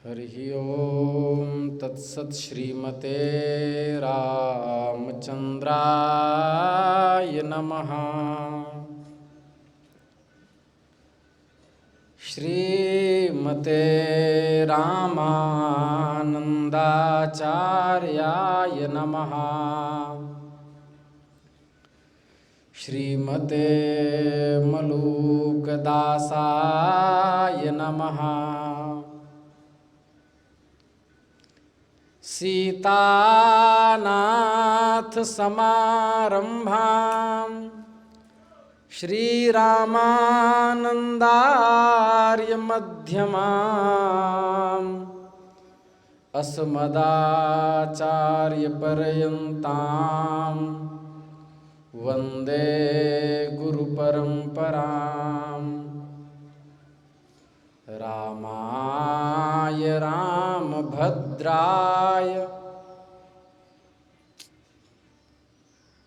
हरिः ओं तत्सत् श्रीमते रामचन्द्राय नमः। श्रीमते रामानन्दाचार्याय नमः। श्रीमते मलूकदासाय नमः। सीतानाथ समारंभां श्रीरामानन्दार्य मध्यमाम् अस्मदाचार्य पर्यन्तां वन्दे गुरुपरम्पराम्। रामाय रामभद्राय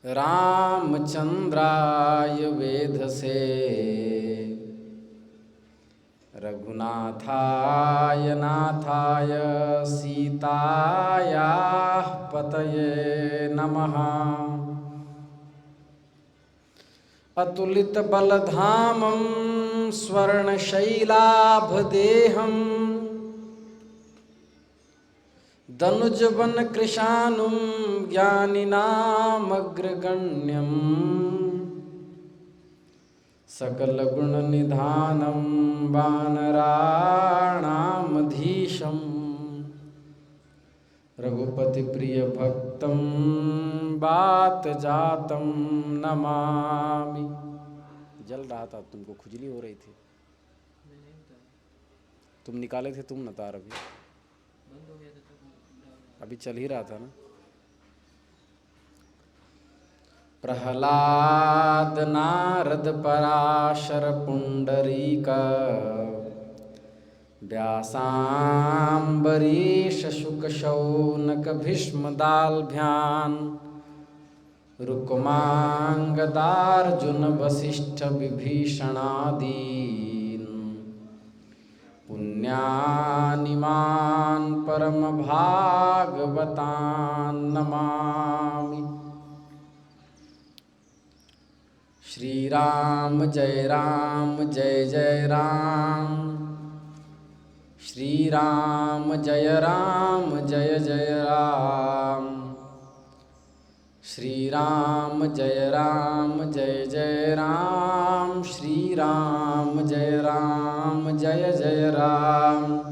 रामचन्द्राय वेधसे रघुनाथाय नाथाय सीतायाः पतये नमः। अतुलितबलधामं स्वर्णशैलाभदेहं दनुजवनकृशानुं ज्ञानिनामग्रगण्यं सकलगुणनिधानं वानराणामधीशं रघुपतिप्रियभक्तं वातजातं नमामि। जल रहा था, तुमको खुजली हो रही थी, तुम निकाले थे, तुम न तार अभी चल ही रहा था ना। प्रहलाद नारद पराशर पुंडरीक व्यासाम्बरीश शुक शौनक भीष्म दाल्भ्यान् रुक्मांगदार्जुन वसिष्ठ विभीषणादीन् पुण्यानिमान् परमभागवतान् नमामि। श्रीराम जय राम जय जय राम, श्रीराम जय राम जय जय राम, श्रीराम जय राम जय जय राम, श्रीराम जय राम जय जय राम,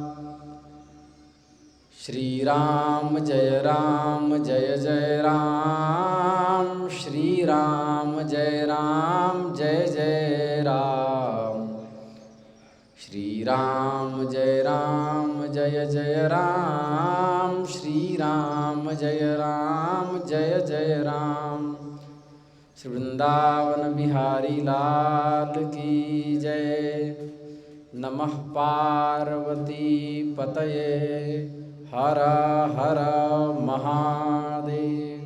श्रीराम जय राम जय जय राम, श्रीराम जय राम जय जय राम, श्रीराम जय राम जय जय राम, श्रीराम जय राम जय जय राम। श्री वृंदावन बिहारी लाल की जय। नमः पार्वती पतये हर हर महादेव।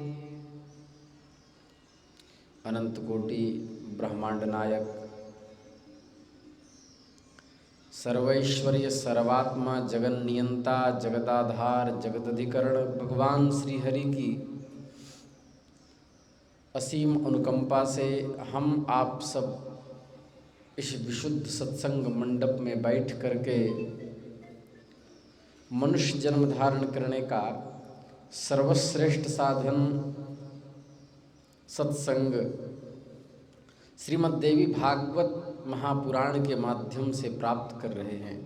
अनंत कोटि ब्रह्मांड नायक सर्वैश्वर्य सर्वात्मा जगन नियंता जगदाधार जगदधिकरण भगवान श्री हरि की असीम अनुकंपा से हम आप सब इस विशुद्ध सत्संग मंडप में बैठ करके मनुष्य जन्म धारण करने का सर्वश्रेष्ठ साधन सत्संग श्रीमद् देवी भागवत महापुराण के माध्यम से प्राप्त कर रहे हैं।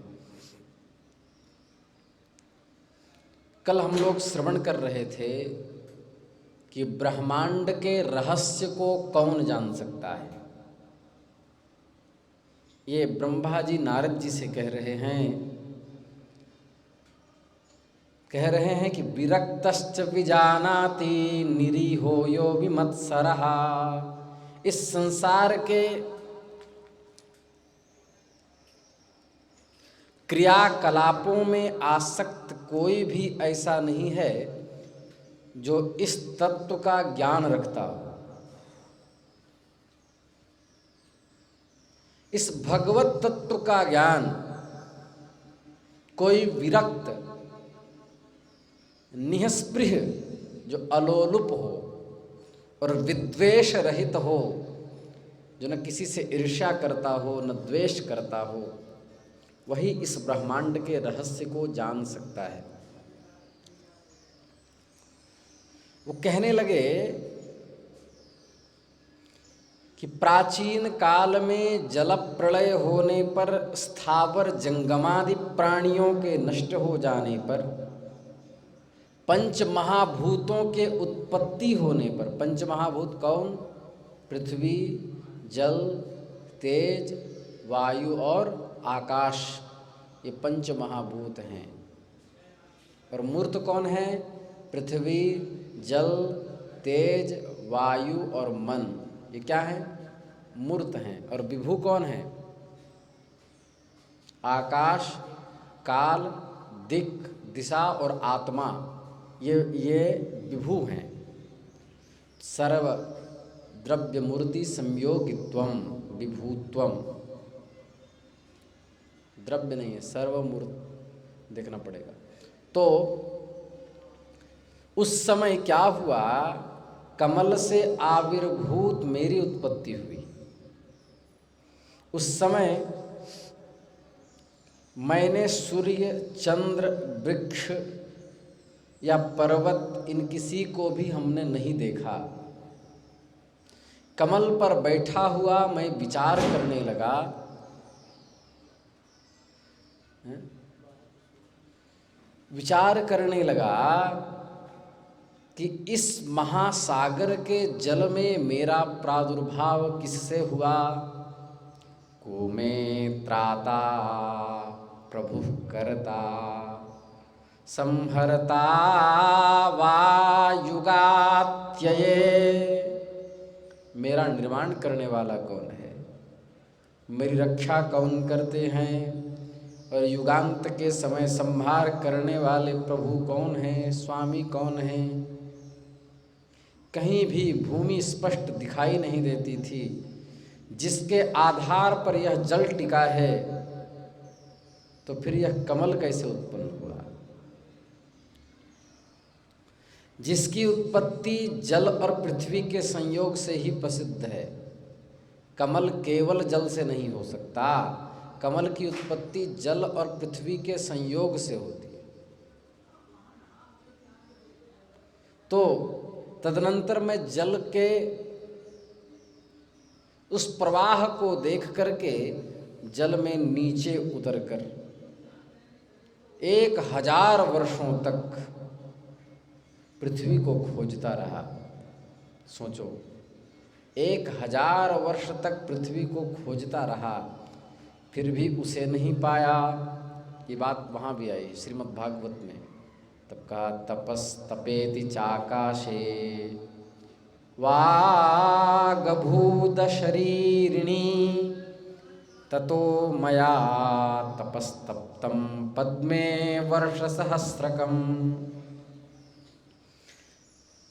कल हम लोग श्रवण कर रहे थे कि ब्रह्मांड के रहस्य को कौन जान सकता है। ये ब्रह्मा जी नारद जी से कह रहे हैं कि विरक्तश्च विजानाति निरीहो यो विमत्सरः। इस संसार के क्रियाकलापों में आसक्त कोई भी ऐसा नहीं है जो इस तत्व का ज्ञान रखता हो। इस भगवत तत्व का ज्ञान कोई विरक्त, निःस्पृह, जो अलोलुप हो और विद्वेष रहित हो, जो न किसी से ईर्ष्या करता हो न द्वेष करता हो, वही इस ब्रह्मांड के रहस्य को जान सकता है। वो कहने लगे कि प्राचीन काल में जल प्रलय होने पर, स्थावर जंगमादि प्राणियों के नष्ट हो जाने पर, पंच महाभूतों के उत्पत्ति होने पर, पंच महाभूत कौन? पृथ्वी, जल, तेज, वायु और आकाश, ये पंच महाभूत हैं। और मूर्त कौन है? पृथ्वी, जल, तेज, वायु और मन, ये क्या है? मूर्त हैं। और विभु कौन है? आकाश, काल, दिक्, दिशा और आत्मा, ये विभु हैं। सर्व द्रव्य मूर्ति संयोगित्वम विभुत्वम, द्रव्य नहीं है, सर्वमूर्त देखना पड़ेगा। तो उस समय क्या हुआ? कमल से आविर्भूत मेरी उत्पत्ति हुई। उस समय मैंने सूर्य, चंद्र, वृक्ष या पर्वत, इन किसी को भी हमने नहीं देखा। कमल पर बैठा हुआ मैं विचार करने लगा, विचार करने लगा कि इस महासागर के जल में मेरा प्रादुर्भाव किससे हुआ? को में त्राता प्रभु करता, संहरता वायुगात्यये, मेरा निर्माण करने वाला कौन है? मेरी रक्षा कौन करते हैं? और युगांत के समय संहार करने वाले प्रभु कौन हैं? स्वामी कौन हैं? कहीं भी भूमि स्पष्ट दिखाई नहीं देती थी। जिसके आधार पर यह जल टिका है, तो फिर यह कमल कैसे उत्पन्न हुआ? जिसकी उत्पत्ति जल और पृथ्वी के संयोग से ही प्रसिद्ध है। कमल केवल जल से नहीं हो सकता, कमल की उत्पत्ति जल और पृथ्वी के संयोग से होती है। तो तदनंतर मैं जल के उस प्रवाह को देख करके जल में नीचे उतरकर 1000 वर्षों तक पृथ्वी को खोजता रहा। सोचो, 1000 वर्ष तक पृथ्वी को खोजता रहा, फिर भी उसे नहीं पाया। ये बात वहाँ भी आई श्रीमद् भागवत में। तब कहा तपस्तपेति चाकाशे वागभूत शरीरिणी, ततो मया तपस्तप्तं पद्मे वर्षसहस्रकम्।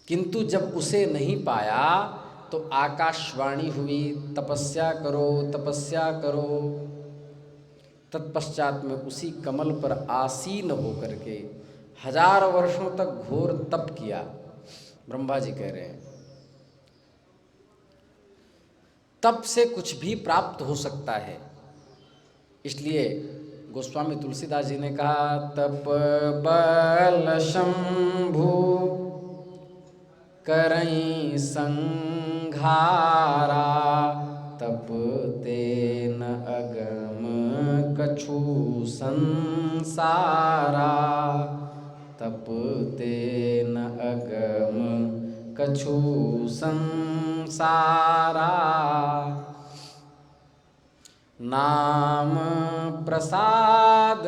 किंतु जब उसे नहीं पाया तो आकाशवाणी हुई, तपस्या करो तपस्या करो। तत्पश्चात में उसी कमल पर आसीन होकर के 1000 वर्षों तक घोर तप किया। ब्रह्मा जी कह रहे हैं तप से कुछ भी प्राप्त हो सकता है। इसलिए गोस्वामी तुलसीदास जी ने कहा तप बल शंभु करई संघारा, तप तेन अगम कछु संसारा, तप तेन अगम कछु संसारा। नाम प्रसाद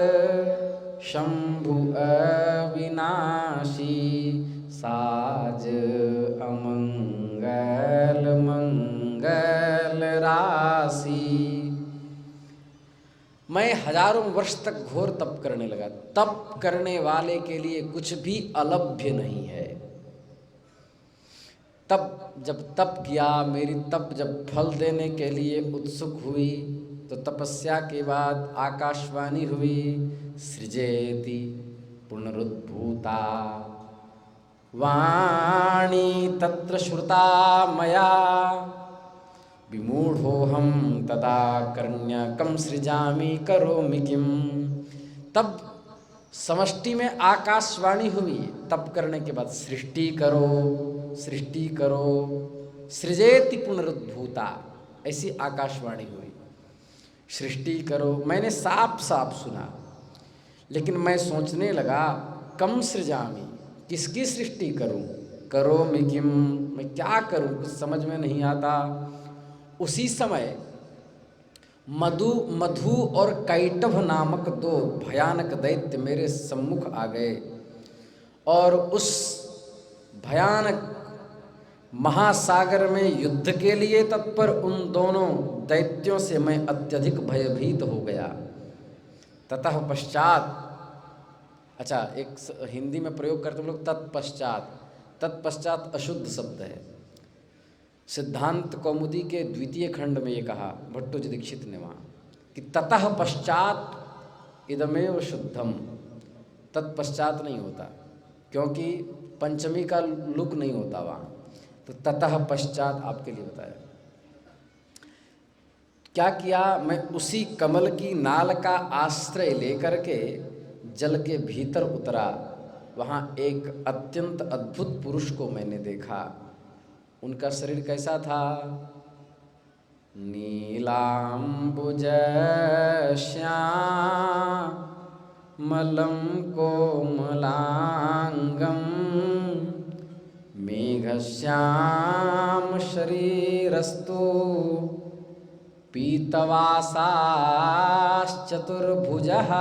शंभु अविनाशी, साज अमंगल मंगल राशि। मैं हजारों वर्ष तक घोर तप करने लगा। तप करने वाले के लिए कुछ भी अलभ्य नहीं है। तब जब तप किया, मेरी तप जब फल देने के लिए उत्सुक हुई, तो तपस्या के बाद आकाशवाणी हुई, सृजेति पुनरुद्भूता वाणी तत्र श्रुता मया विमूढ़ोऽहं तदा कर्ण्यकं सृजामि करोमि किम। तब समष्टि में आकाशवाणी हुई, तप करने के बाद सृष्टि करो, सृष्टि करो, सृजेति पुनरुद्भूता, ऐसी आकाशवाणी हुई, सृष्टि करो। मैंने साफ साफ सुना, लेकिन मैं सोचने लगा कम सृजामि, किसकी सृष्टि करूं, करोमि किम, मैं क्या करूं, कुछ समझ में नहीं आता। उसी समय मधु और कैटभ नामक दो भयानक दैत्य मेरे सम्मुख आ गए और उस भयानक महासागर में युद्ध के लिए तत्पर उन दोनों दैत्यों से मैं अत्यधिक भयभीत हो गया। ततः पश्चात, अच्छा एक हिंदी में प्रयोग करते हैं लोग तत्पश्चात, तत्पश्चात अशुद्ध शब्द है। सिद्धांत कौमुदी के द्वितीय खंड में ये कहा भट्टोजी दीक्षित ने वहाँ कि ततः पश्चात इदमेव शुद्धम, तत्पश्चात नहीं होता क्योंकि पंचमी का लुक नहीं होता वहाँ, तो ततः पश्चात आपके लिए बताया। क्या किया, मैं उसी कमल की नाल का आश्रय लेकर के जल के भीतर उतरा। वहाँ एक अत्यंत अद्भुत पुरुष को मैंने देखा। उनका शरीर कैसा था, नीलांबुज श्यामलं कोमलांगं मेघश्याम शरीरस्तु पीतवासाश्चतुर्भुजः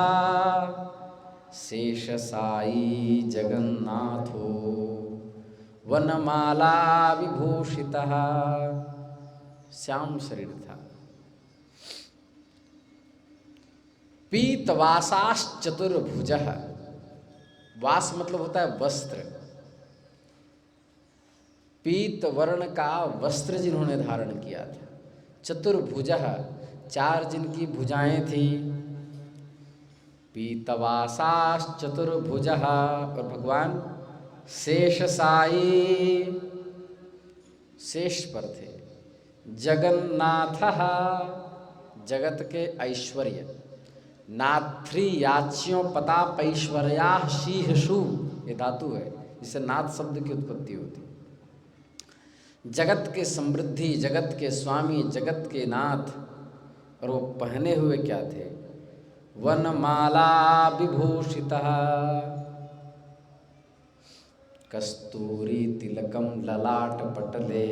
शेषसायी जगन्नाथो वनमाला विभूषितः। श्याम शरीर था। पीतवासाश्चतुर्भुजः, वास मतलब होता है वस्त्र, पीत वर्ण का वस्त्र जिन्होंने धारण किया था। चतुर्भुजः, चार जिनकी भुजाएं थी। पीतवासाश्चतुर्भुजः, और भगवान शेषसायी, शेष पर थे। जगन्नाथः, जगत के ऐश्वर्य। नाथ्री याच्यों पतापैश्वर्या शीहशु, ये धातु है जिससे नाथ शब्द की उत्पत्ति होती। जगत के समृद्धि, जगत के स्वामी, जगत के नाथ। और वो पहने हुए क्या थे, वनमाला विभूषितः, कस्तूरी तिलकम ललाट पटले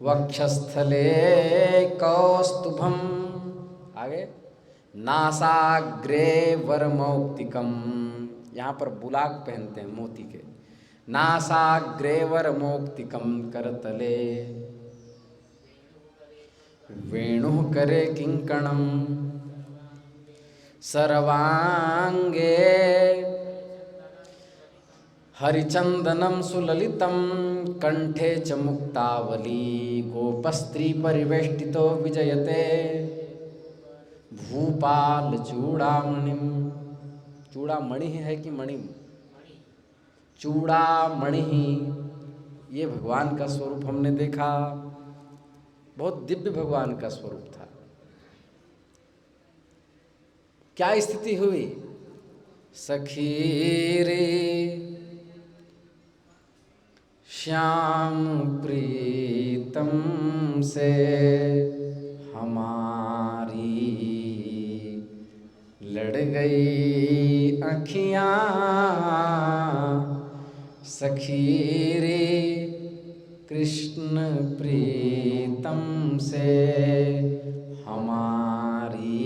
वक्षस्थले कौस्तुभम, आगे नासाग्रे वरमौक्तिकम, यहाँ पर बुलाक पहनते हैं मोती के। नासाग्रे वरमौक्तिकम करतले वेणुः करे किंकणम सर्वांगे हरिचंदनम सुललितम कंठे च मुक्तावली गोपस्त्री परिवेष्टितो विजयते भूपाल चूड़ामणिम। चूड़ामणि है कि मणि, चूड़ामणि, ये भगवान का स्वरूप हमने देखा। बहुत दिव्य भगवान का स्वरूप था। क्या स्थिति हुई, सखी रे श्याम प्रीतम से हमारी लड़ गई अखियाँ, सखी रे कृष्ण प्रीतम से हमारी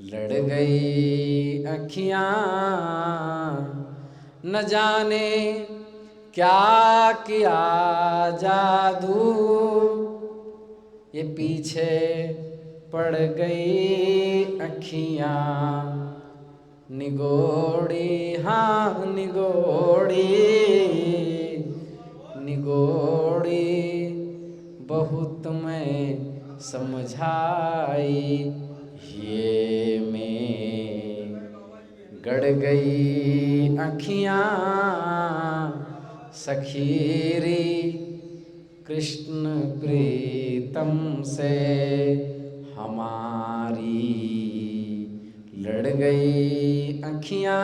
लड़ गई अखियाँ। न जाने क्या किया जादू, ये पीछे पड़ गई अखियाँ। निगोड़ी, हाँ निगोड़ी, निगोड़ी बहुत मैं समझाई, ये में गड़ गई आँखियाँ सखीरी, कृष्ण प्रीतम से हमारी लड़ गई आँखियाँ।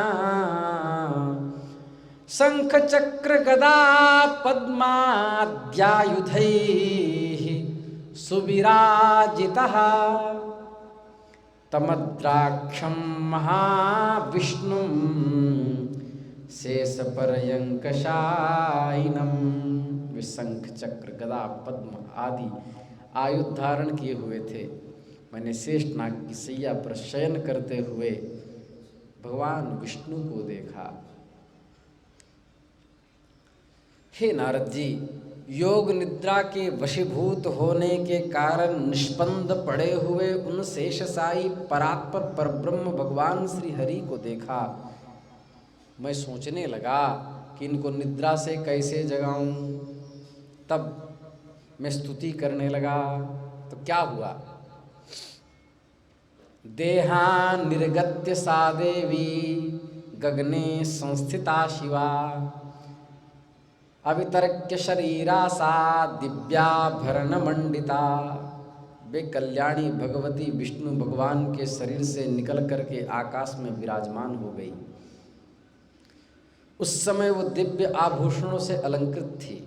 शंख चक्र गदा पद्माद्यायुधैः सुविराजितः, तमद्राक्षं महाविष्णुं शेषपर्यङ्कशायिनं। वे शंख चक्र गदा पद्म आदि आयुध धारण किए हुए थे। मैंने शेषनाग की सैया पर शयन करते हुए भगवान विष्णु को देखा। हे नारद जी, योग निद्रा के वशीभूत होने के कारण निष्पन्द पड़े हुए उन शेषशायी परात्पर परब्रह्म भगवान श्री हरि को देखा। मैं सोचने लगा कि इनको निद्रा से कैसे जगाऊं। तब मैं स्तुति करने लगा तो क्या हुआ? देहा निर्गत्य सा देवी गगने संस्थिता शिवा, अवितर्क्य शरीरा सा दिव्याभरण मंडिता। वे कल्याणी भगवती विष्णु भगवान के शरीर से निकल करके आकाश में विराजमान हो गई। उस समय वो दिव्य आभूषणों से अलंकृत थी,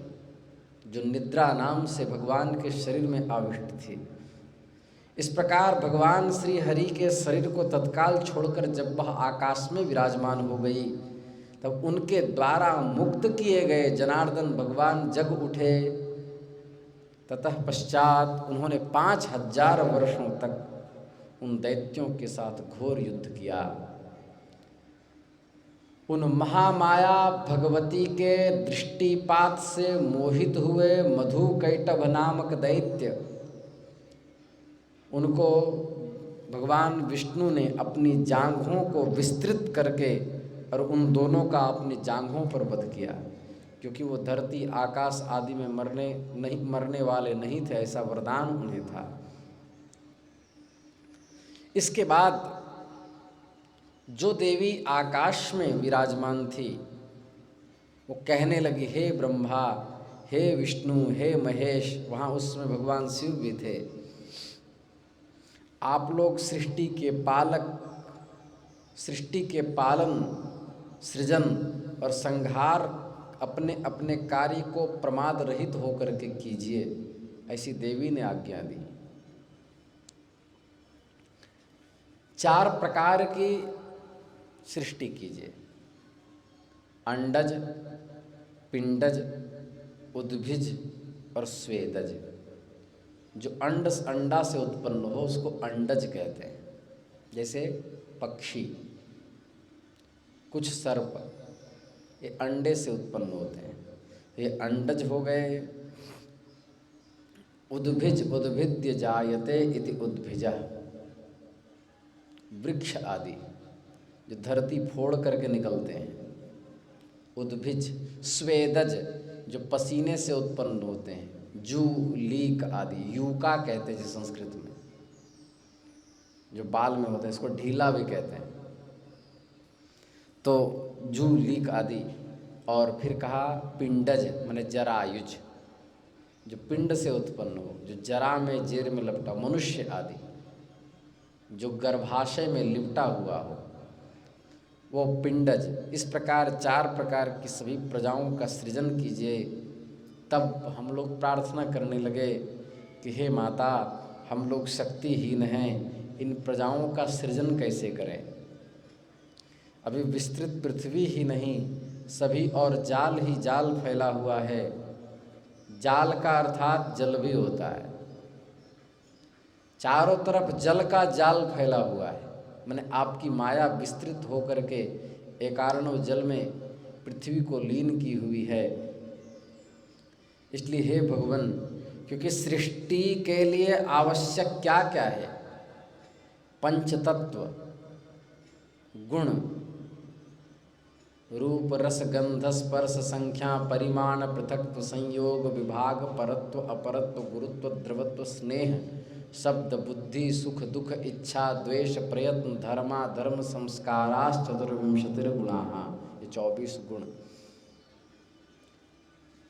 जो निद्रा नाम से भगवान के शरीर में आविष्ट थी। इस प्रकार भगवान श्री हरि के शरीर को तत्काल छोड़कर जब वह आकाश में विराजमान हो गई, तब उनके द्वारा मुक्त किए गए जनार्दन भगवान जग उठे। ततः पश्चात उन्होंने 5000 वर्षों तक उन दैत्यों के साथ घोर युद्ध किया। उन महामाया भगवती के दृष्टिपात से मोहित हुए मधु कैटभ नामक दैत्य, उनको भगवान विष्णु ने अपनी जांघों को विस्तृत करके और उन दोनों का अपनी जांघों पर वध किया, क्योंकि वो धरती आकाश आदि में मरने वाले नहीं थे, ऐसा वरदान उन्हें था। इसके बाद जो देवी आकाश में विराजमान थी वो कहने लगी, हे ब्रह्मा, हे विष्णु, हे महेश। वहाँ उसमें भगवान शिव भी थे। आप लोग सृष्टि के पालक, सृष्टि के पालन, सृजन और संहार अपने अपने कार्य को प्रमाद रहित होकर के कीजिए, ऐसी देवी ने आज्ञा दी। 4 प्रकार की सृष्टि कीजिए: अंडज, पिंडज, उद्भिज और स्वेदज। जो अंडा से उत्पन्न हो उसको अंडज कहते हैं। जैसे पक्षी, कुछ सर्प, ये अंडे से उत्पन्न होते हैं, ये अंडज हो गए। उद्भिज, उद्भिद्य जायते इति उद्भिजा। वृक्ष आदि जो धरती फोड़ करके निकलते हैं, उद्भिज। स्वेदज, जो पसीने से उत्पन्न होते हैं, जू, लीक आदि। यूका कहते हैं जिस संस्कृत में, जो बाल में होता है, इसको ढीला भी कहते हैं। तो जू, लीक आदि। और फिर कहा पिंडज, माने जरायुज, जो पिंड से उत्पन्न हो, जो जरा में, जेर में लपटा, मनुष्य आदि। जो गर्भाशय में लिपटा हुआ हो वो पिंडज। इस प्रकार 4 प्रकार की सभी प्रजाओं का सृजन कीजिए। तब हम लोग प्रार्थना करने लगे कि हे माता, हम लोग शक्तिहीन हैं, इन प्रजाओं का सृजन कैसे करें। अभी विस्तृत पृथ्वी ही नहीं, सभी और जाल ही जाल फैला हुआ है। जाल का अर्थात जल भी होता है। चारों तरफ जल का जाल फैला हुआ है, माने आपकी माया विस्तृत होकर के एकारणों जल में पृथ्वी को लीन की हुई है। इसलिए हे भगवान, क्योंकि सृष्टि के लिए आवश्यक क्या क्या है? पंचतत्व, गुण, रूप, रस, गंध, स्पर्श, संख्या, परिमाण, पृथक्त्व, संयोग, विभाग, परत्व, अपरत्व, गुरुत्व, द्रवत्व, स्नेह, शब्द बुद्धि सुख दुख इच्छा द्वेष प्रयत्न धर्मा धर्म संस्काराश्च चतुर्विंशतिर्गुणाः, ये 24 गुण।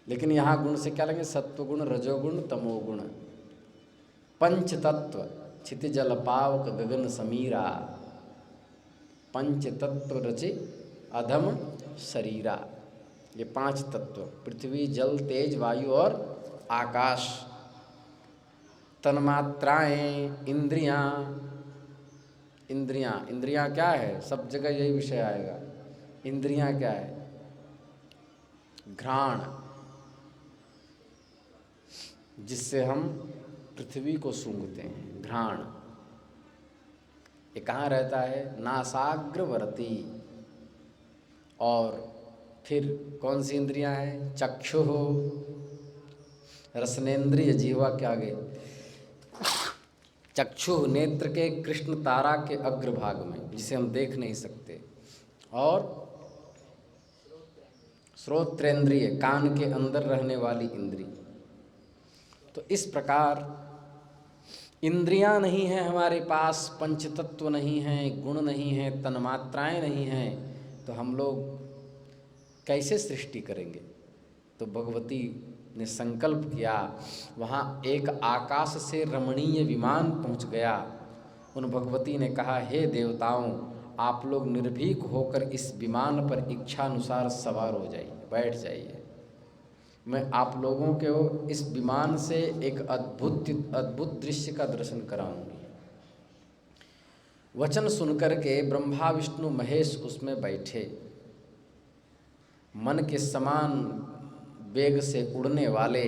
लेकिन यहाँ गुण से क्या लेंगे? सत्वगुण, रजोगुण, तमोगुण। पंच तत्व क्षितिजल पावक गगन समीरा, पंच तत्व रचे अधम शरीरा। ये 5 तत्व, पृथ्वी जल तेज वायु और आकाश। तन्मात्राएं, इंद्रियां। इंद्रियां, इंद्रियां क्या है? सब जगह यही विषय आएगा। इंद्रियां क्या है? घ्राण, जिससे हम पृथ्वी को सूंघते हैं, घ्राण। ये कहाँ रहता है? नासाग्रवर्ती। और फिर कौन सी इंद्रियां हैं? चक्षु हो, रसनेन्द्रिय जीवा के आगे। चक्षु नेत्र के कृष्ण तारा के अग्रभाग में, जिसे हम देख नहीं सकते। और श्रोत्रेंद्रिय, कान के अंदर रहने वाली इंद्रिय। तो इस प्रकार इंद्रियां नहीं हैं हमारे पास, पंचतत्व नहीं हैं, गुण नहीं हैं, तन्मात्राएं नहीं हैं, तो हम लोग कैसे सृष्टि करेंगे? तो भगवती ने संकल्प किया। वहाँ एक आकाश से रमणीय विमान पहुँच गया। उन भगवती ने कहा, हे देवताओं, आप लोग निर्भीक होकर इस विमान पर इच्छानुसार सवार हो जाइए, बैठ जाइए। मैं आप लोगों को इस विमान से एक अद्भुत दृश्य का दर्शन कराऊंगी। वचन सुनकर के ब्रह्मा विष्णु महेश उसमें बैठे। मन के समान वेग से उड़ने वाले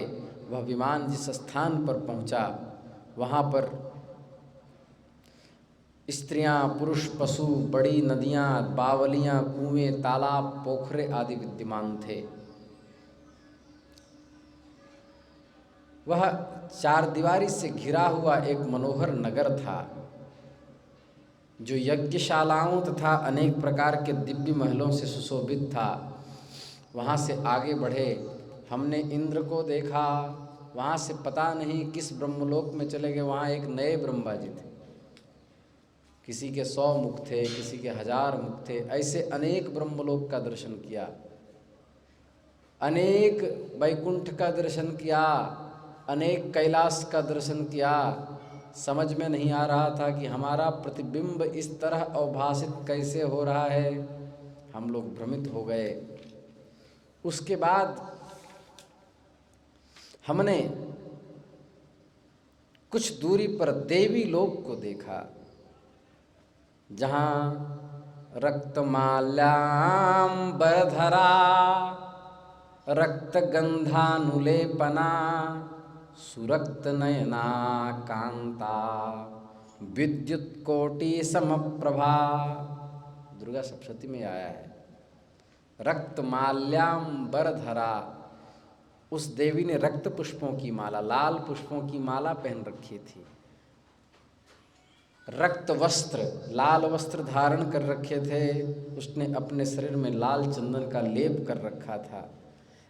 वह विमान जिस स्थान पर पहुंचा, वहाँ पर स्त्रियां, पुरुष, पशु, बड़ी नदियाँ, बावलियाँ, कुएं, तालाब, पोखरे आदि विद्यमान थे। वह 4 दीवारी से घिरा हुआ एक मनोहर नगर था, जो यज्ञशालाओं तथा अनेक प्रकार के दिव्य महलों से सुशोभित था। वहाँ से आगे बढ़े, हमने इंद्र को देखा। वहाँ से पता नहीं किस ब्रह्मलोक में चले गए। वहाँ एक नए ब्रह्मा जी थे, किसी के 100 मुख थे, किसी के 1000 मुख थे। ऐसे अनेक ब्रह्मलोक का दर्शन किया, अनेक वैकुंठ का दर्शन किया, अनेक कैलाश का दर्शन किया। समझ में नहीं आ रहा था कि हमारा प्रतिबिंब इस तरह अवभाषित कैसे हो रहा है। हम लोग भ्रमित हो गए। उसके बाद हमने कुछ दूरी पर देवी लोक को देखा, जहाँ रक्तमाल्याम्बरधरा रक्तगंधानुलेपना सुरक्त नयना कांता विद्युत कोटि समप्रभा। दुर्गा सप्तशती में आया है। रक्तमाल्याम्बरधरा, उस देवी ने रक्त पुष्पों की माला, लाल पुष्पों की माला पहन रखी थी। रक्त वस्त्र, लाल वस्त्र धारण कर रखे थे। उसने अपने शरीर में लाल चंदन का लेप कर रखा था।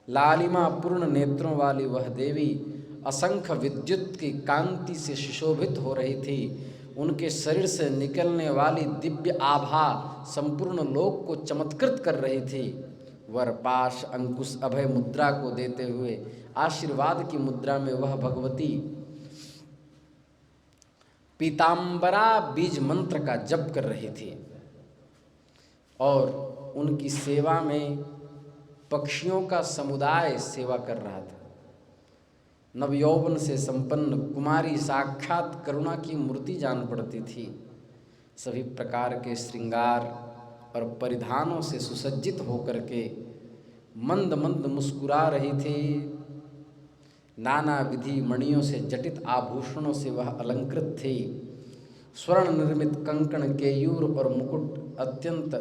लालिमा पूर्ण नेत्रों वाली वह देवी असंख्य विद्युत की कांति से सुशोभित हो रही थी। उनके शरीर से निकलने वाली दिव्य आभा संपूर्ण लोक को चमत्कृत कर रही थी। वर, पाश, अंकुश, अभय मुद्रा को देते हुए आशीर्वाद की मुद्रा में वह भगवती पीताम्बरा बीज मंत्र का जप कर रही थी। और उनकी सेवा में पक्षियों का समुदाय सेवा कर रहा था। नवयौवन से संपन्न कुमारी साक्षात करुणा की मूर्ति जान पड़ती थी। सभी प्रकार के श्रृंगार और परिधानों से सुसज्जित होकर के मंद मंद मुस्कुरा रही थी। नाना विधि मणियों से जटित आभूषणों से वह अलंकृत थी। स्वर्ण निर्मित कंकण, केयूर और मुकुट, अत्यंत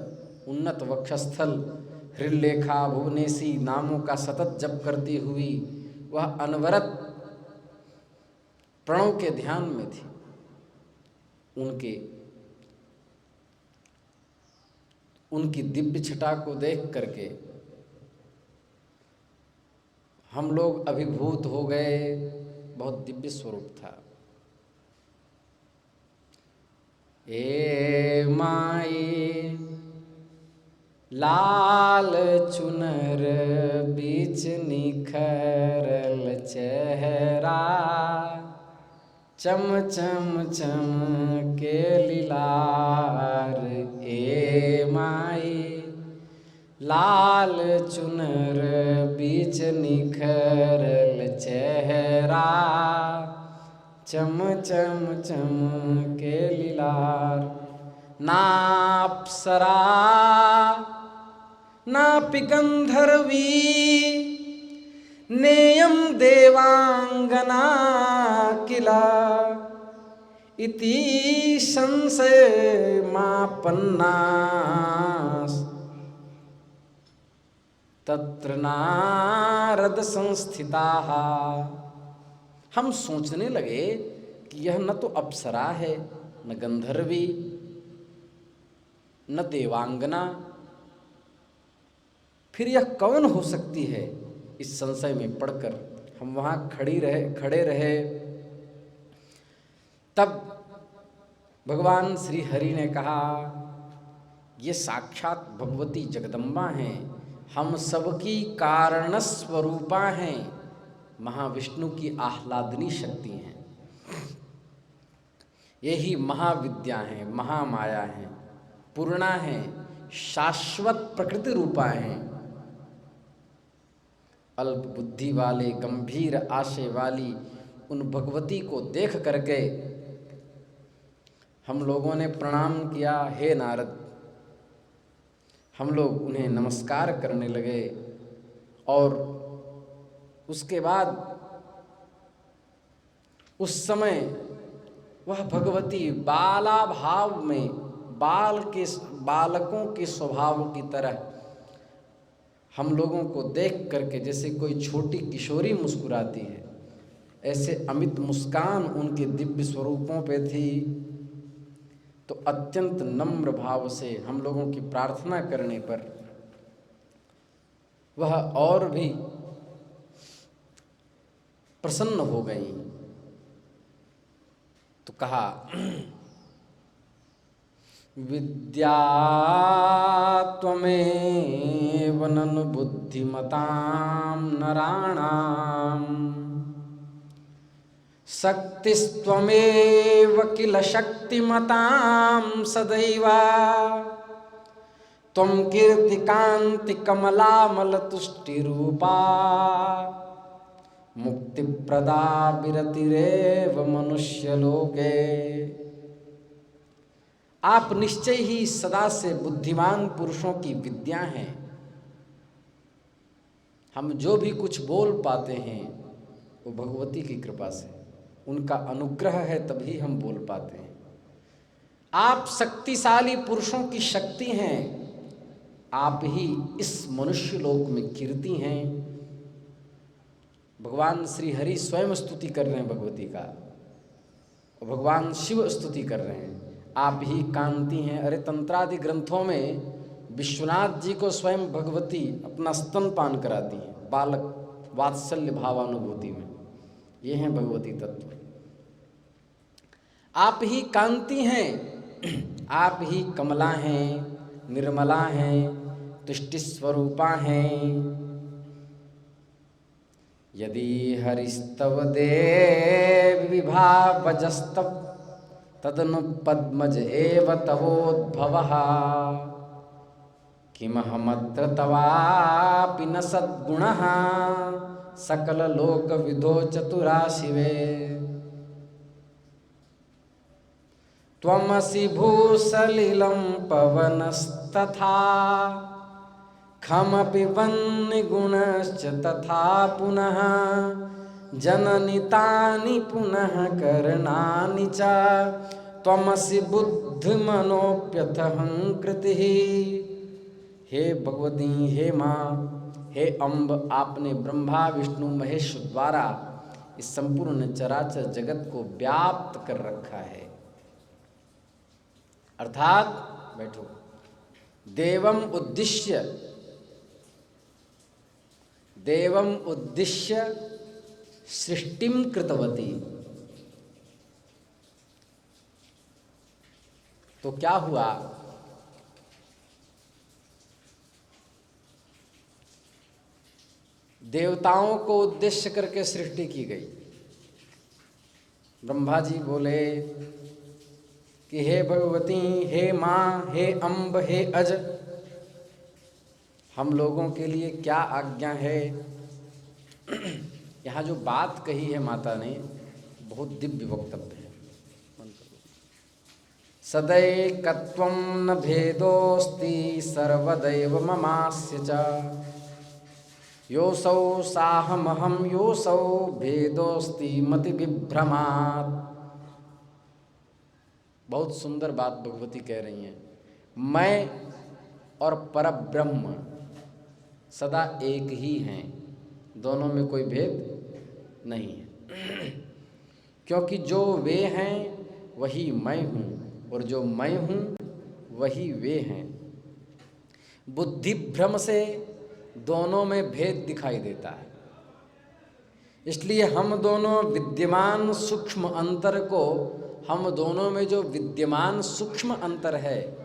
उन्नत वक्षस्थल, हृल्लेखा, भुवनेशी नामों का सतत जप करती हुई वह अनवरत प्रणव के ध्यान में थी। उनकी दिव्य छटा को देख करके हम लोग अभिभूत हो गए। बहुत दिव्य स्वरूप था। ए माई लाल चुनर बीच निखरल चेहरा, चम चम चम के लीलार। ए माई लाल चुनर बीच निखरल चेहरा, चम चम चम के लीलार। ना अप्सरा नापि गंधर्वी, नेयं देवांगना किला, इति संशयमापन्नास तत्र नारद संस्थिताः। हम सोचने लगे कि यह न तो अप्सरा है, न गंधर्वी, न देवांगना, फिर यह कौन हो सकती है। इस संशय में पड़कर हम वहाँ खड़े रहे। तब भगवान श्री हरि ने कहा, ये साक्षात भगवती जगदम्बा हैं, हम सबकी कारण स्वरूपा हैं, महाविष्णु की आह्लादनी शक्ति हैं। यही महाविद्या हैं, महामाया हैं, पूर्णा हैं, शाश्वत प्रकृति रूपा हैं। अल्प बुद्धि वाले, गंभीर आशय वाली उन भगवती को देख करके हम लोगों ने प्रणाम किया। हे नारद, हम लोग उन्हें नमस्कार करने लगे और उसके बाद उस समय वह भगवती बाला भाव में, बालकों के स्वभाव की तरह हम लोगों को देख करके जैसे कोई छोटी किशोरी मुस्कुराती है, ऐसे अमित मुस्कान उनके दिव्य स्वरूपों पे थी। तो अत्यंत नम्र भाव से हम लोगों की प्रार्थना करने पर वह और भी प्रसन्न हो गई। तो कहा, विद्या त्वमेव ननु बुद्धिमतां नराणां, शक्तिस्त्वमेव किल शक्तिमतां सदैव, त्वं कीर्तिकान्ति कमलामलतुष्टिरूपा, मुक्तिप्रदा विरतिरेव मनुष्यलोके। आप निश्चय ही सदा से बुद्धिमान पुरुषों की विद्या हैं। हम जो भी कुछ बोल पाते हैं वो भगवती की कृपा से, उनका अनुग्रह है, तभी हम बोल पाते हैं। आप शक्तिशाली पुरुषों की शक्ति हैं, आप ही इस मनुष्य लोक में कीर्ति हैं। भगवान श्री हरि स्वयं स्तुति कर रहे हैं भगवती का, और भगवान शिव स्तुति कर रहे हैं। आप ही कांति हैं। अरे तंत्रादि ग्रंथों में विश्वनाथ जी को स्वयं भगवती अपना स्तनपान कराती हैं, बालक वात्सल्य भावानुभूति में। ये हैं भगवती तत्व। आप ही कांति हैं, आप ही कमला हैं, निर्मला हैं, तुष्टि स्वरूपा हैं। यदि हरिस्तव देव विभावजस्तव, तदनु पद्मज एव तवोद्भवः, किमहमत्र तवापि न सद्गुणः, सकललोकविदो चतुराशिवे। त्वमसि भूसलिलं पवनस्तथा, खमपि वह्निगुणश्च तथा पुनः, जननि तानि पुनः करणानि च, त्वमसि बुद्धिमनोऽप्यथहंकृतिः। हे भगवती, हे माँ, हे अम्ब, आपने ब्रह्मा विष्णु महेश द्वारा इस संपूर्ण चराचर जगत को व्याप्त कर रखा है। अर्थात बैठो, देवम उद्दिश्य सृष्टिम कृतवती। तो क्या हुआ, देवताओं को उद्देश्य करके सृष्टि की गई। ब्रह्मा जी बोले कि हे भगवती, हे माँ, हे अम्ब, हे अज, हम लोगों के लिए क्या आज्ञा है। यहाँ जो बात कही है माता ने, बहुत दिव्य वक्तव्य है। सदैकत्वं न भेदोऽस्ति सर्वदैव ममास्य च, योऽसौ साहमहं योऽसौ भेदोऽस्ति मति विभ्रमात्। बहुत सुंदर बात भगवती कह रही हैं। मैं और परब्रह्म सदा एक ही हैं, दोनों में कोई भेद नहीं है। क्योंकि जो वे हैं वही मैं हूँ, और जो मैं हूँ वही वे हैं। बुद्धि भ्रम से दोनों में भेद दिखाई देता है, इसलिए हम दोनों विद्यमान सूक्ष्म अंतर को, हम दोनों में जो विद्यमान सूक्ष्म अंतर है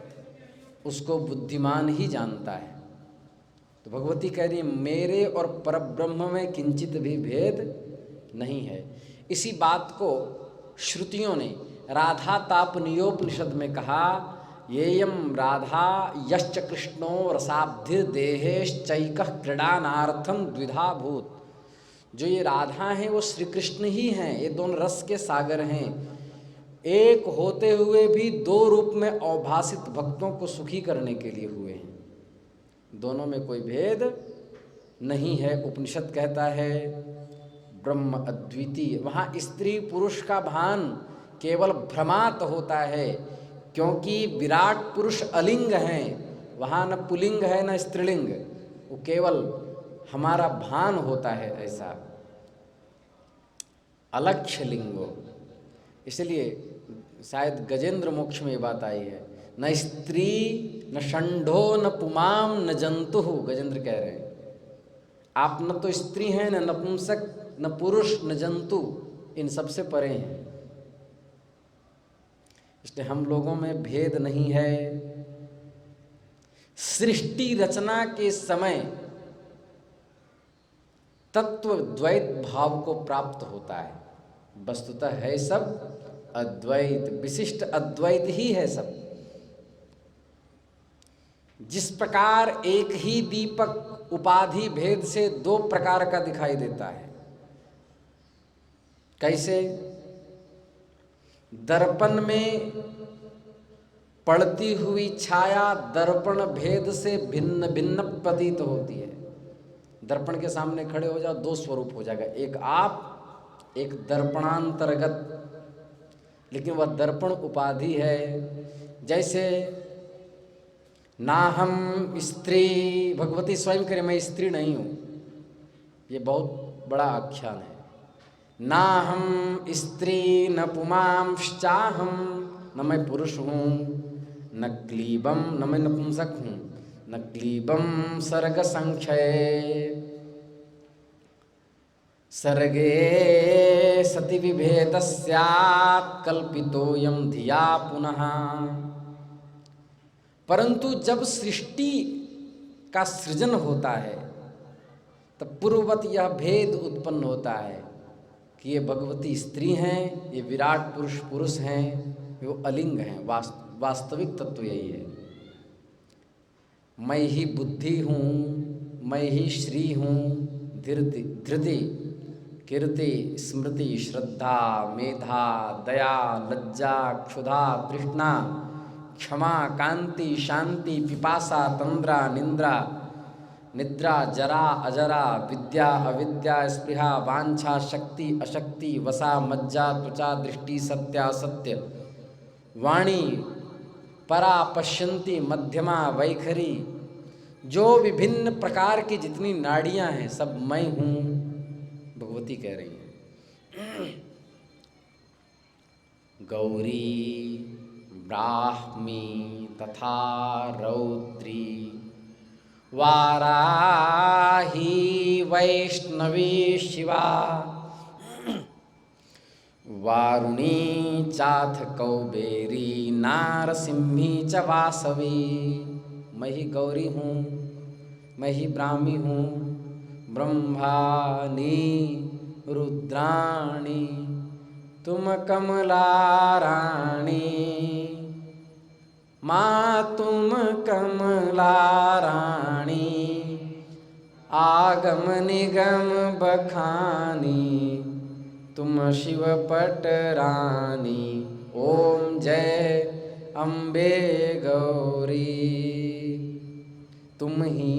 उसको बुद्धिमान ही जानता है। तो भगवती कह रही मेरे और परब्रह्म में किंचित भी भेद नहीं है। इसी बात को श्रुतियों ने राधा तापनीयोपनिषद में कहा, येयम राधा यश्च कृष्णो रसाब्धिर्देहेश्चैकः क्रीडानार्थं द्विधा भूत। जो ये राधा हैं वो श्री कृष्ण ही हैं, ये दोनों रस के सागर हैं। एक होते हुए भी दो रूप में अवभासित भक्तों को सुखी करने के लिए हुए हैं, दोनों में कोई भेद नहीं है। उपनिषद कहता है ब्रह्म अद्वितीय। वहाँ स्त्री पुरुष का भान केवल भ्रमात होता है, क्योंकि विराट पुरुष अलिंग हैं, वहाँ न पुलिंग है न स्त्रीलिंग, वो केवल हमारा भान होता है, ऐसा अलक्ष्य लिंगो। इसलिए शायद गजेंद्र मोक्ष में ये बात आई है, न स्त्री न षंढो न पुमाम न जंतु। गजेंद्र कह रहे हैं आप न तो स्त्री हैं, न नपुंसक, न पुरुष, न जंतु, इन सबसे परे हैं। इसलिए हम लोगों में भेद नहीं है। सृष्टि रचना के समय तत्व द्वैत भाव को प्राप्त होता है। वस्तुतः है सब अद्वैत, विशिष्ट अद्वैत ही है सब। जिस प्रकार एक ही दीपक उपाधि भेद से दो प्रकार का दिखाई देता है, कैसे? दर्पण में पड़ती हुई छाया दर्पण भेद से भिन्न भिन्न प्रतीत होती है। दर्पण के सामने खड़े हो जाओ, दो स्वरूप हो जाएगा, एक आप, एक दर्पणांतर्गत, लेकिन वह दर्पण उपाधि है। जैसे ना हम स्त्री, भगवती स्वयं करे मैं स्त्री नहीं हूँ, ये बहुत बड़ा आख्यान है। ना हम स्त्री न पुमांश्चाहम, न मैं पुरुष हूँ, न क्लीबम, न मैं नपुंसक हूँ, न क्लीबम सर्ग संख्ये, सर्गे सति विभेद स्यात् कल्पितोऽयं धिया पुनः। परंतु जब सृष्टि का सृजन होता है तब पूर्ववत यह भेद उत्पन्न होता है कि ये भगवती स्त्री हैं, ये विराट पुरुष पुरुष हैं, वो अलिंग हैं। वास्तविक तत्व यही है। मैं ही बुद्धि हूँ, मैं ही श्री हूँ, धृति कीर्ति स्मृति श्रद्धा मेधा दया लज्जा क्षुधा तृष्णा क्षमा कांति शांति पिपासा तंद्रा निंद्रा निद्रा जरा अजरा विद्या अविद्या स्पृहा वांछा शक्ति अशक्ति वसा मज्जा त्वचा दृष्टि सत्यासत्य वाणी परा पश्यंती मध्यमा वैखरी, जो विभिन्न प्रकार की जितनी नाड़ियां हैं सब मैं हूँ, भगवती कह रही है। गौरी ब्राह्मी तथा रौद्री वाराही वैष्णवी शिवा वारुणी चाथ कौबेरी नारसिंही च वासवी। मैं ही गौरी हूँ, मैं ही ब्राह्मी हूँ, ब्रह्माणी रुद्राणी तुम कमला रानी। माँ तुम कमला रानी, आगम निगम बखानी तुम शिव पटरानी। ओम जय अम्बे गौरी, तुम ही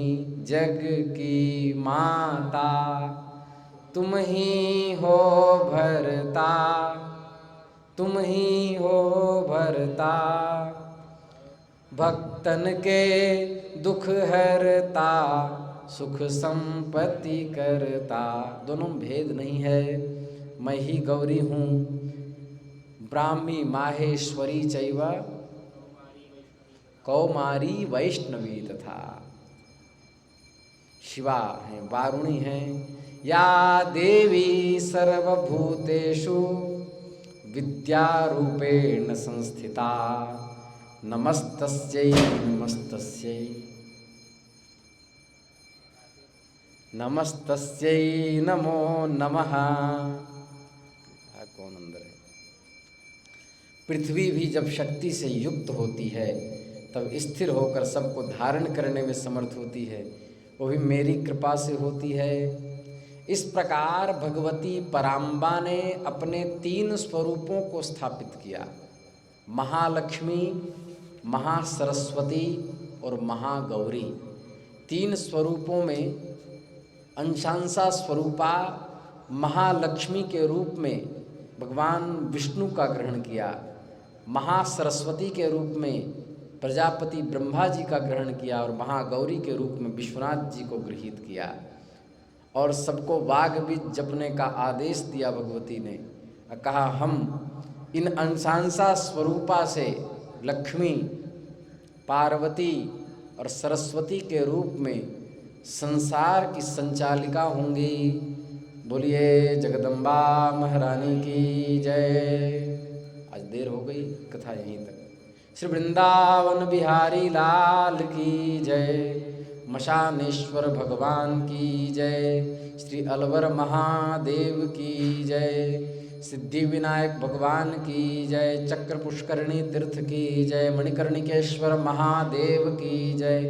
जग की माता, तुम ही हो भरता, तुम ही हो भरता। भक्तन के दुख हरता, सुख संपत्ति करता। दोनों में भेद नहीं है। मैं ही गौरी हूँ, ब्राह्मी माहेश्वरी चैव कौमारी वैष्णवी तथा। शिवा हैं, वारुणी हैं। या देवी सर्वभूतेषु विद्यारूपेण संस्थिता, नमस्तस्यै नमस्तस्यै नमस्तस्यै नमो नमः। कौन अंदर है? पृथ्वी भी जब शक्ति से युक्त होती है तब स्थिर होकर सबको धारण करने में समर्थ होती है, वो भी मेरी कृपा से होती है। इस प्रकार भगवती पराम्बा ने अपने 3 स्वरूपों को स्थापित किया, महालक्ष्मी, महासरस्वती और महागौरी। 3 स्वरूपों में अंशांशा स्वरूपा महालक्ष्मी के रूप में भगवान विष्णु का ग्रहण किया, महासरस्वती के रूप में प्रजापति ब्रह्मा जी का ग्रहण किया और महागौरी के रूप में विश्वनाथ जी को गृहीत किया। और सबको वाग बीज जपने का आदेश दिया भगवती ने। कहा हम इन अंशांशा स्वरूपा से लक्ष्मी, पार्वती और सरस्वती के रूप में संसार की संचालिका होंगी। बोलिए जगदम्बा महारानी की जय। आज देर हो गई, कथा यहीं तक। श्री वृंदावन बिहारी लाल की जय। मशानेश्वर भगवान की जय। श्री अलवर महादेव की जय। सिद्धि विनायक भगवान की जय। चक्र पुष्करणी तीर्थ की जय। मणिकर्णिकेश्वर महादेव की जय।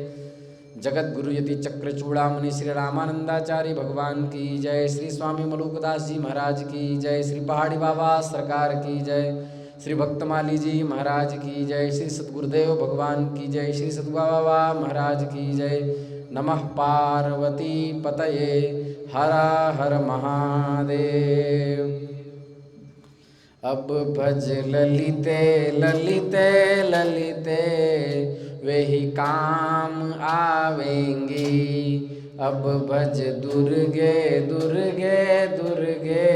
जगत गुरु यति चक्र चूड़ामणि श्री रामानंदाचार्य भगवान की जय। श्री स्वामी मलुकदास जी महाराज की जय। श्री पहाड़ी बाबा सरकार की जय। श्री भक्तमाली जी महाराज की जय। श्री सतगुरुदेव भगवान की जय। श्री सतबाबा महाराज की जय। नमः पार्वती पतये, हर हर महादेव। अब भज ललिते ललिते ललिते, वे ही काम आवेंगी। अब भज दुर्गे दुर्गे दुर्गे,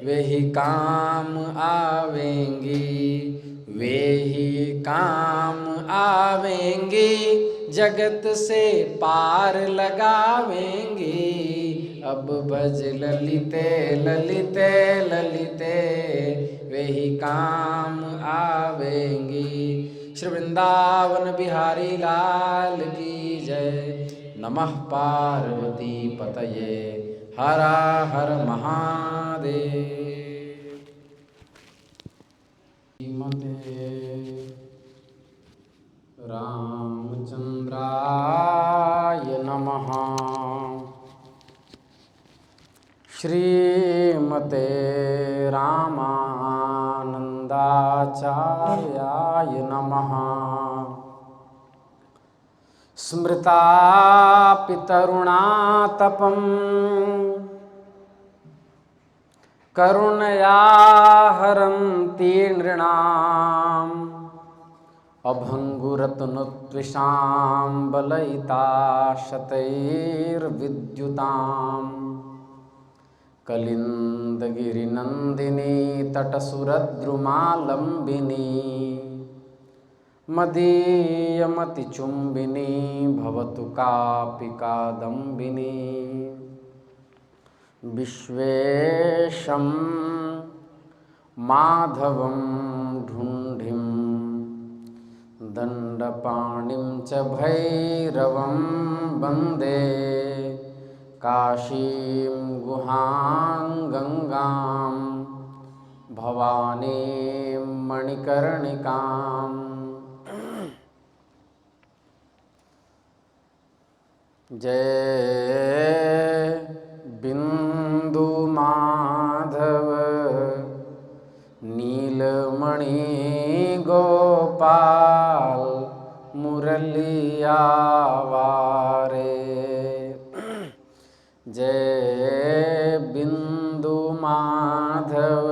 वे ही काम आवेंगी। वे ही काम आवेंगी, जगत से पार लगावेंगी। अब भज ललिते ललिते ललिते, वे ही काम आवेंगी। श्री वृंदावन बिहारी लाल की जय। नमः पार्वती पतये, हर हर महादेव। श्रीमते रामचंद्राय नमः। श्रीमते रामानंदाचार्याय नमः। स्मृता पितरुणातपं, करुणया हरन्ति नृणाम्। अभङ्गुरत्नत्विषां बलयिता शतैर्विद्युताम्। कलिन्दगिरिनन्दिनी तटसुरद्रुमालम्बिनी। मदीयमतिचुम्बिनी भवतु कापि कादम्बिनी। विश्वेशं माधवं ढुण्ढिं दण्डपाणिं च भैरवं वन्दे काशीं गुहां गंगां भवानीं मणिकर्णिकाम्। जय बिंदु माधव नीलमणि गोपाल मुरलिया वारे। जय बिंदु माधव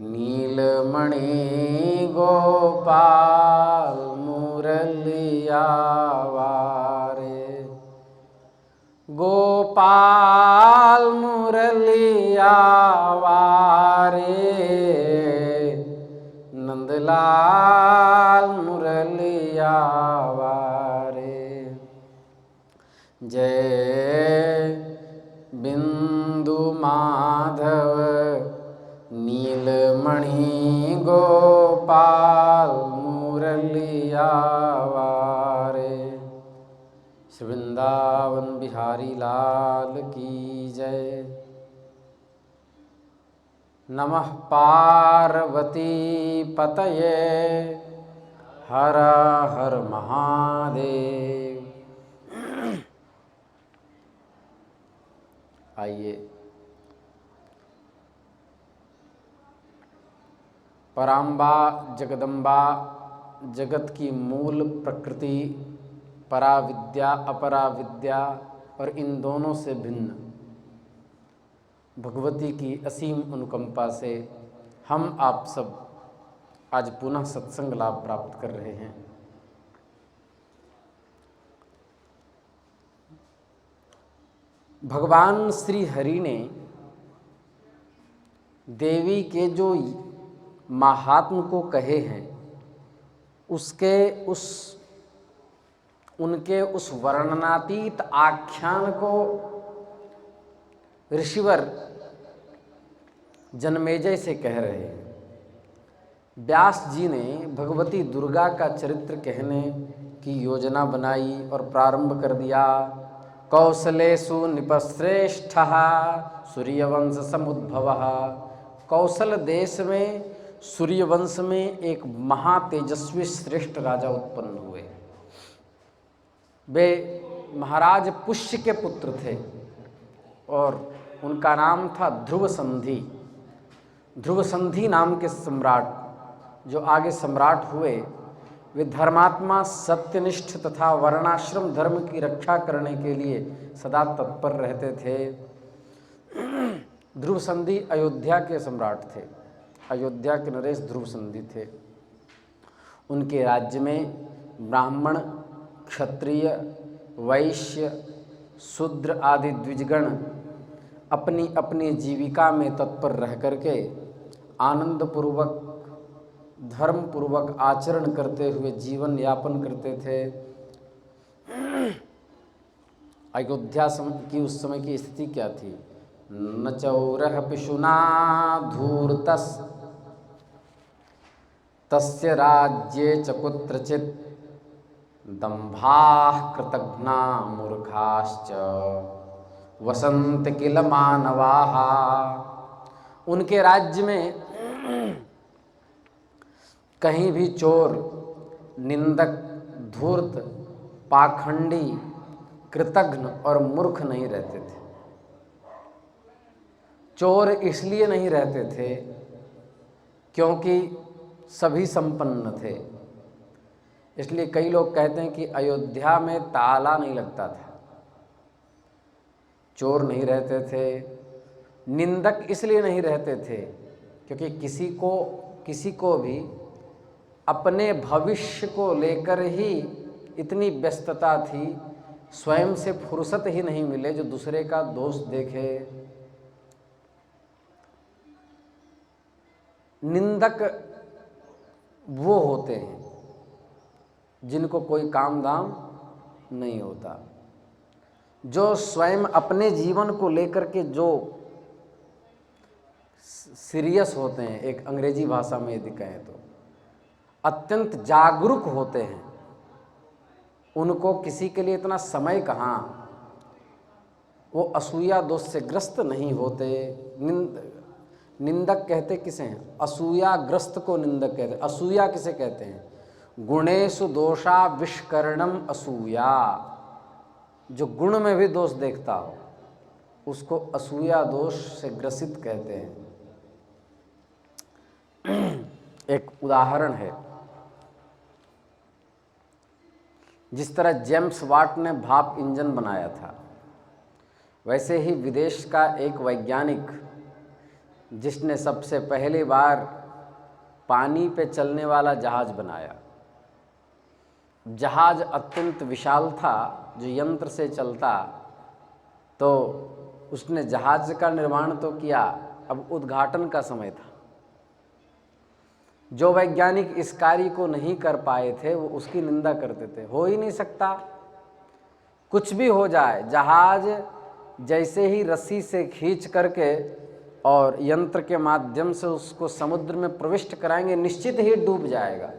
नीलमणि गोपाल मुरलिया वारे। गोपाल मुरलिया वारे, नंदलाल मुरलिया वारे। जय बिंदु माधव नीलमणि गोपाल मुरलिया वारे। श्री वृंदावन बिहारी लाल की जय। नमः पार्वती पतये हर हर महादेव। आइए पराम्बा जगदम्बा जगत की मूल प्रकृति पराविद्या अपराविद्या और इन दोनों से भिन्न भगवती की असीम अनुकंपा से हम आप सब आज पुनः सत्संग लाभ प्राप्त कर रहे हैं। भगवान श्री हरि ने देवी के जो महात्म को कहे हैं उनके उस वर्णनातीत आख्यान को ऋषिवर जनमेजय से कह रहे हैं। व्यास जी ने भगवती दुर्गा का चरित्र कहने की योजना बनाई और प्रारंभ कर दिया। कौसलेषु निपश्रेष्ठः सूर्यवंश समुद्भवः। कौशल देश में सूर्यवंश में एक महातेजस्वी श्रेष्ठ राजा उत्पन्न हुए। वे महाराज पुष्य के पुत्र थे और उनका नाम था ध्रुव संधि। ध्रुव संधि नाम के सम्राट जो आगे सम्राट हुए वे धर्मात्मा, सत्यनिष्ठ तथा वर्णाश्रम धर्म की रक्षा करने के लिए सदा तत्पर रहते थे। ध्रुव संधि अयोध्या के सम्राट थे। अयोध्या के नरेश ध्रुव संधि थे। उनके राज्य में ब्राह्मण, क्षत्रिय, वैश्य, शूद्र आदि द्विजगण अपनी अपनी जीविका में तत्पर रह करके आनंद पूर्वक धर्म पूर्वक आचरण करते हुए जीवन यापन करते थे। अयोध्या की उस समय की स्थिति क्या थी? न चौरः पिशुना धूर्तस् तस्य राज्ये च कुत्रचित् दम्भाः कृतघ्ना मूर्खाश्च वसन्त किल मानवाः। उनके राज्य में कहीं भी चोर, निंदक, धूर्त, पाखंडी, कृतघ्न और मूर्ख नहीं रहते थे। चोर इसलिए नहीं रहते थे क्योंकि सभी संपन्न थे। इसलिए कई लोग कहते हैं कि अयोध्या में ताला नहीं लगता था। चोर नहीं रहते थे। निंदक इसलिए नहीं रहते थे क्योंकि किसी को भी अपने भविष्य को लेकर ही इतनी व्यस्तता थी, स्वयं से फुर्सत ही नहीं मिले जो दूसरे का दोष देखे। निंदक वो होते हैं जिनको कोई काम धाम नहीं होता, जो स्वयं अपने जीवन को लेकर के जो सीरियस होते हैं, एक अंग्रेजी भाषा में यदि कहें तो अत्यंत जागरूक होते हैं, उनको किसी के लिए इतना समय कहाँ, वो असूया दोष से ग्रस्त नहीं होते। निंदक कहते किसे हैं? असूयाग्रस्त को निंदक कहते हैं। असूया किसे कहते हैं? गुणेषु दोषा विष्करणम असूया, जो गुण में भी दोष देखता हो उसको असूया दोष से ग्रसित कहते हैं। एक उदाहरण है, जिस तरह जेम्स वाट ने भाप इंजन बनाया था, वैसे ही विदेश का एक वैज्ञानिक जिसने सबसे पहली बार पानी पे चलने वाला जहाज बनाया। जहाज अत्यंत विशाल था जो यंत्र से चलता, तो उसने जहाज का निर्माण तो किया, अब उद्घाटन का समय था। जो वैज्ञानिक इस कार्य को नहीं कर पाए थे वो उसकी निंदा करते थे, हो ही नहीं सकता, कुछ भी हो जाए, जहाज जैसे ही रस्सी से खींच करके और यंत्र के माध्यम से उसको समुद्र में प्रविष्ट कराएंगे निश्चित ही डूब जाएगा,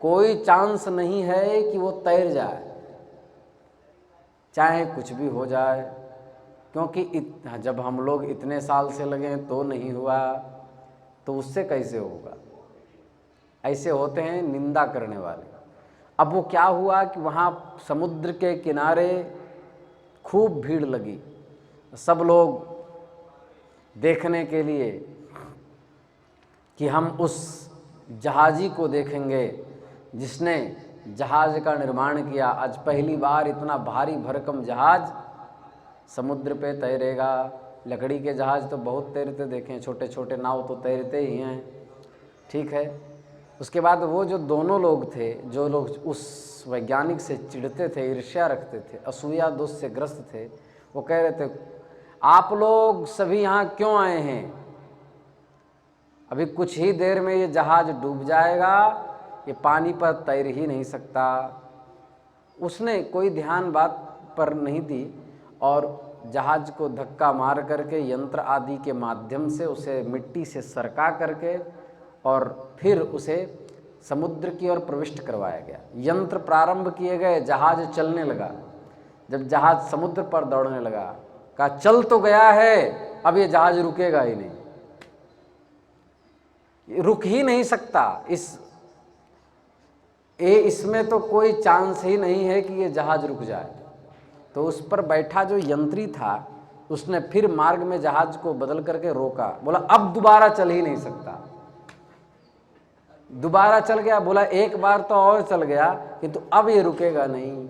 कोई चांस नहीं है कि वो तैर जाए, चाहे कुछ भी हो जाए। क्योंकि जब हम लोग इतने साल से लगे तो नहीं हुआ, तो उससे कैसे होगा? ऐसे होते हैं निंदा करने वाले। अब वो क्या हुआ कि वहाँ समुद्र के किनारे खूब भीड़ लगी, सब लोग देखने के लिए कि हम उस जहाजी को देखेंगे जिसने जहाज का निर्माण किया। आज पहली बार इतना भारी भरकम जहाज समुद्र पे तैरेगा। लकड़ी के जहाज तो बहुत तैरते देखें, छोटे छोटे नाव तो तैरते ही हैं, ठीक है। उसके बाद वो जो दोनों लोग थे, जो लोग उस वैज्ञानिक से चिढ़ते थे, ईर्ष्या रखते थे, असूया दोष से ग्रस्त थे, वो कह रहे थे आप लोग सभी यहाँ क्यों आए हैं? अभी कुछ ही देर में ये जहाज डूब जाएगा, ये पानी पर तैर ही नहीं सकता। उसने कोई ध्यान बात पर नहीं दी और जहाज को धक्का मार करके यंत्र आदि के माध्यम से उसे मिट्टी से सरका करके और फिर उसे समुद्र की ओर प्रविष्ट करवाया गया। यंत्र प्रारंभ किए गए, जहाज चलने लगा। जब जहाज समुद्र पर दौड़ने लगा, कहा चल तो गया है, अब ये जहाज रुकेगा ही नहीं, रुक ही नहीं सकता। इसमें तो कोई चांस ही नहीं है कि ये जहाज रुक जाए। तो उस पर बैठा जो यंत्री था उसने फिर मार्ग में जहाज को बदल करके रोका, बोला अब दोबारा चल ही नहीं सकता। दोबारा चल गया, बोला एक बार तो और चल गया किंतु अब ये रुकेगा नहीं।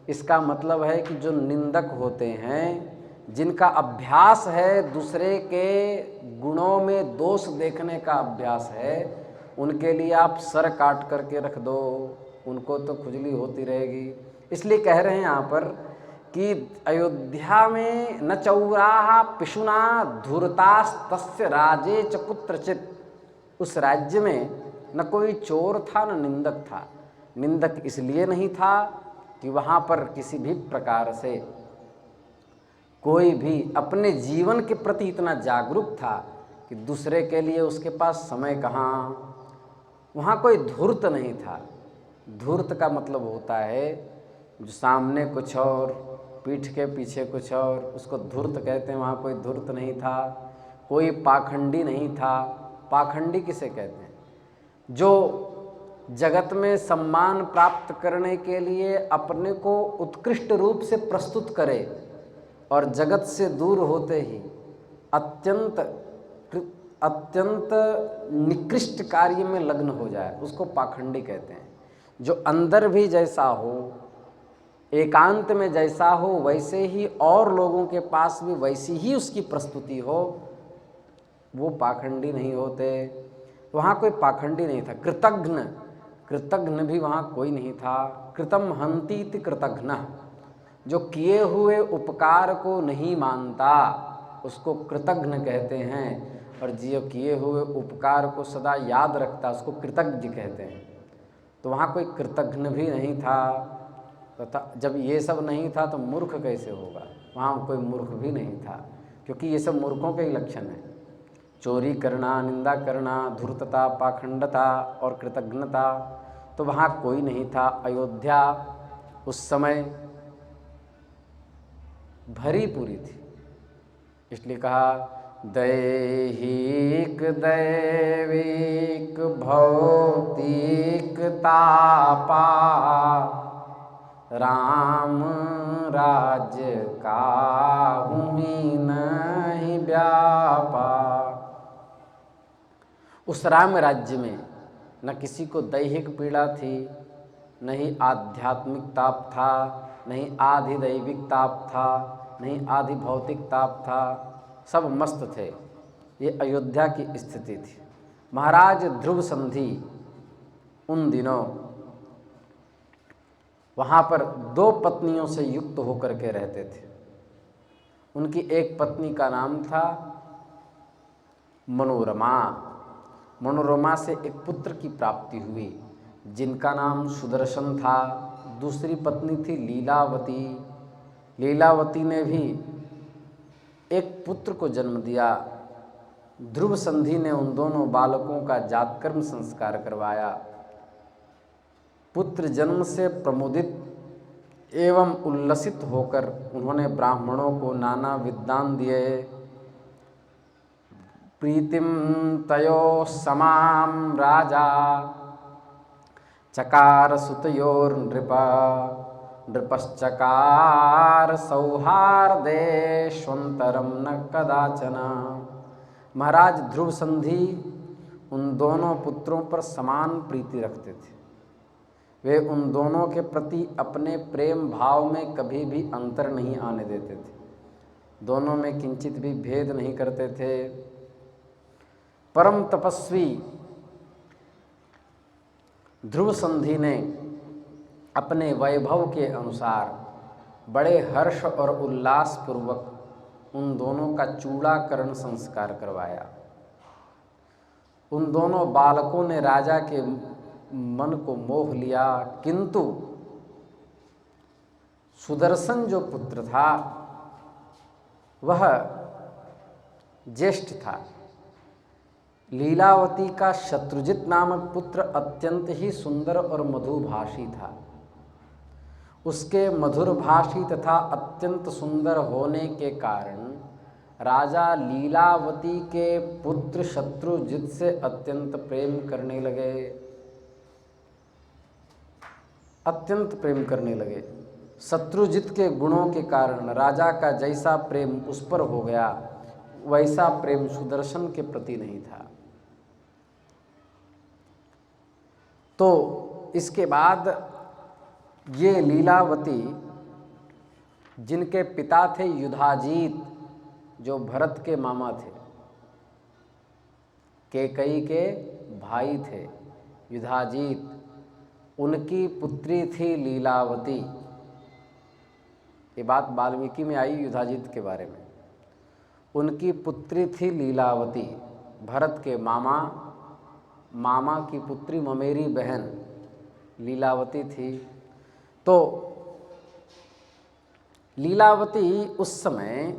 इसका मतलब है कि जो निंदक होते हैं, जिनका अभ्यास है दूसरे के गुणों में दोष देखने का अभ्यास है, उनके लिए आप सर काट करके रख दो, उनको तो खुजली होती रहेगी। इसलिए कह रहे हैं यहाँ पर कि अयोध्या में न चौराहा पिशुना धूर्तास्तस्य राजे च कुत्रचित, उस राज्य में न कोई चोर था न निंदक था। निंदक इसलिए नहीं था कि वहाँ पर किसी भी प्रकार से कोई भी अपने जीवन के प्रति इतना जागरूक था कि दूसरे के लिए उसके पास समय कहाँ। वहाँ कोई धूर्त नहीं था। धूर्त का मतलब होता है जो सामने कुछ और पीठ के पीछे कुछ और, उसको धूर्त कहते हैं। वहाँ कोई धूर्त नहीं था, कोई पाखंडी नहीं था। पाखंडी किसे कहते हैं? जो जगत में सम्मान प्राप्त करने के लिए अपने को उत्कृष्ट रूप से प्रस्तुत करे और जगत से दूर होते ही अत्यंत निकृष्ट कार्य में लग्न हो जाए, उसको पाखंडी कहते हैं। जो अंदर भी जैसा हो, एकांत में जैसा हो, वैसे ही और लोगों के पास भी वैसी ही उसकी प्रस्तुति हो, वो पाखंडी नहीं होते। वहाँ कोई पाखंडी नहीं था। कृतघ्न भी वहाँ कोई नहीं था। कृतम हंती इति कृतघ्न, जो किए हुए उपकार को नहीं मानता उसको कृतघ्न कहते हैं, और जो किए हुए उपकार को सदा याद रखता उसको कृतज्ञ कहते हैं। तो वहाँ कोई कृतघ्न भी नहीं था। तथा जब ये सब नहीं था तो मूर्ख कैसे होगा? वहाँ कोई मूर्ख भी नहीं था, क्योंकि ये सब मूर्खों के ही लक्षण हैं। चोरी करना, निंदा करना, धूर्तता, पाखंडता और कृतज्ञता, तो वहाँ कोई नहीं था। अयोध्या उस समय भरी पूरी थी। इसलिए कहा दैहिक दैविक भौतिक तापा, राम राज्य काहुँ नहीं व्यापा। उस राम राज्य में न किसी को दैहिक पीड़ा थी, न ही आध्यात्मिक ताप था, नहीं आधि दैविक ताप था, नहीं आधि भौतिक ताप था, सब मस्त थे। ये अयोध्या की स्थिति थी। महाराज ध्रुव संधि उन दिनों वहाँ पर 2 पत्नियों से युक्त होकर के रहते थे। उनकी एक पत्नी का नाम था मनोरमा। मनोरमा से एक पुत्र की प्राप्ति हुई जिनका नाम सुदर्शन था। दूसरी पत्नी थी लीलावती। लीलावती ने भी एक पुत्र को जन्म दिया। ध्रुव संधि ने उन दोनों बालकों का जातकर्म संस्कार करवाया। पुत्र जन्म से प्रमोदित एवं उल्लसित होकर उन्होंने ब्राह्मणों को नाना विद्वान दिए। प्रीतिम तयो समाम राजा चकार सुतयोर नृपा, नृपश्चकार सौहार्देष्वंतरम न कदाचन। महाराज ध्रुव संधि उन दोनों पुत्रों पर समान प्रीति रखते थे। वे उन दोनों के प्रति अपने प्रेम भाव में कभी भी अंतर नहीं आने देते थे। दोनों में किंचित भी भेद नहीं करते थे। परम तपस्वी ध्रुव संधि ने अपने वैभव के अनुसार बड़े हर्ष और उल्लास पूर्वक उन दोनों का चूड़ाकरण संस्कार करवाया। उन दोनों बालकों ने राजा के मन को मोह लिया, किंतु सुदर्शन जो पुत्र था वह ज्येष्ठ था। लीलावती का शत्रुजित नामक पुत्र अत्यंत ही सुंदर और मधुभाषी था। उसके मधुरभाषी तथा अत्यंत सुंदर होने के कारण राजा लीलावती के पुत्र शत्रुजित से अत्यंत प्रेम करने लगे, अत्यंत प्रेम करने लगे। शत्रुजित के गुणों के कारण राजा का जैसा प्रेम उस पर हो गया, वैसा प्रेम सुदर्शन के प्रति नहीं था। तो इसके बाद ये लीलावती, जिनके पिता थे युधाजीत, जो भरत के मामा थे, कैकेयी के भाई थे युधाजीत, उनकी पुत्री थी लीलावती। ये बात वाल्मीकि में आई युधाजीत के बारे में। उनकी पुत्री थी लीलावती, भरत के मामा, मामा की पुत्री ममेरी बहन लीलावती थी। तो लीलावती उस समय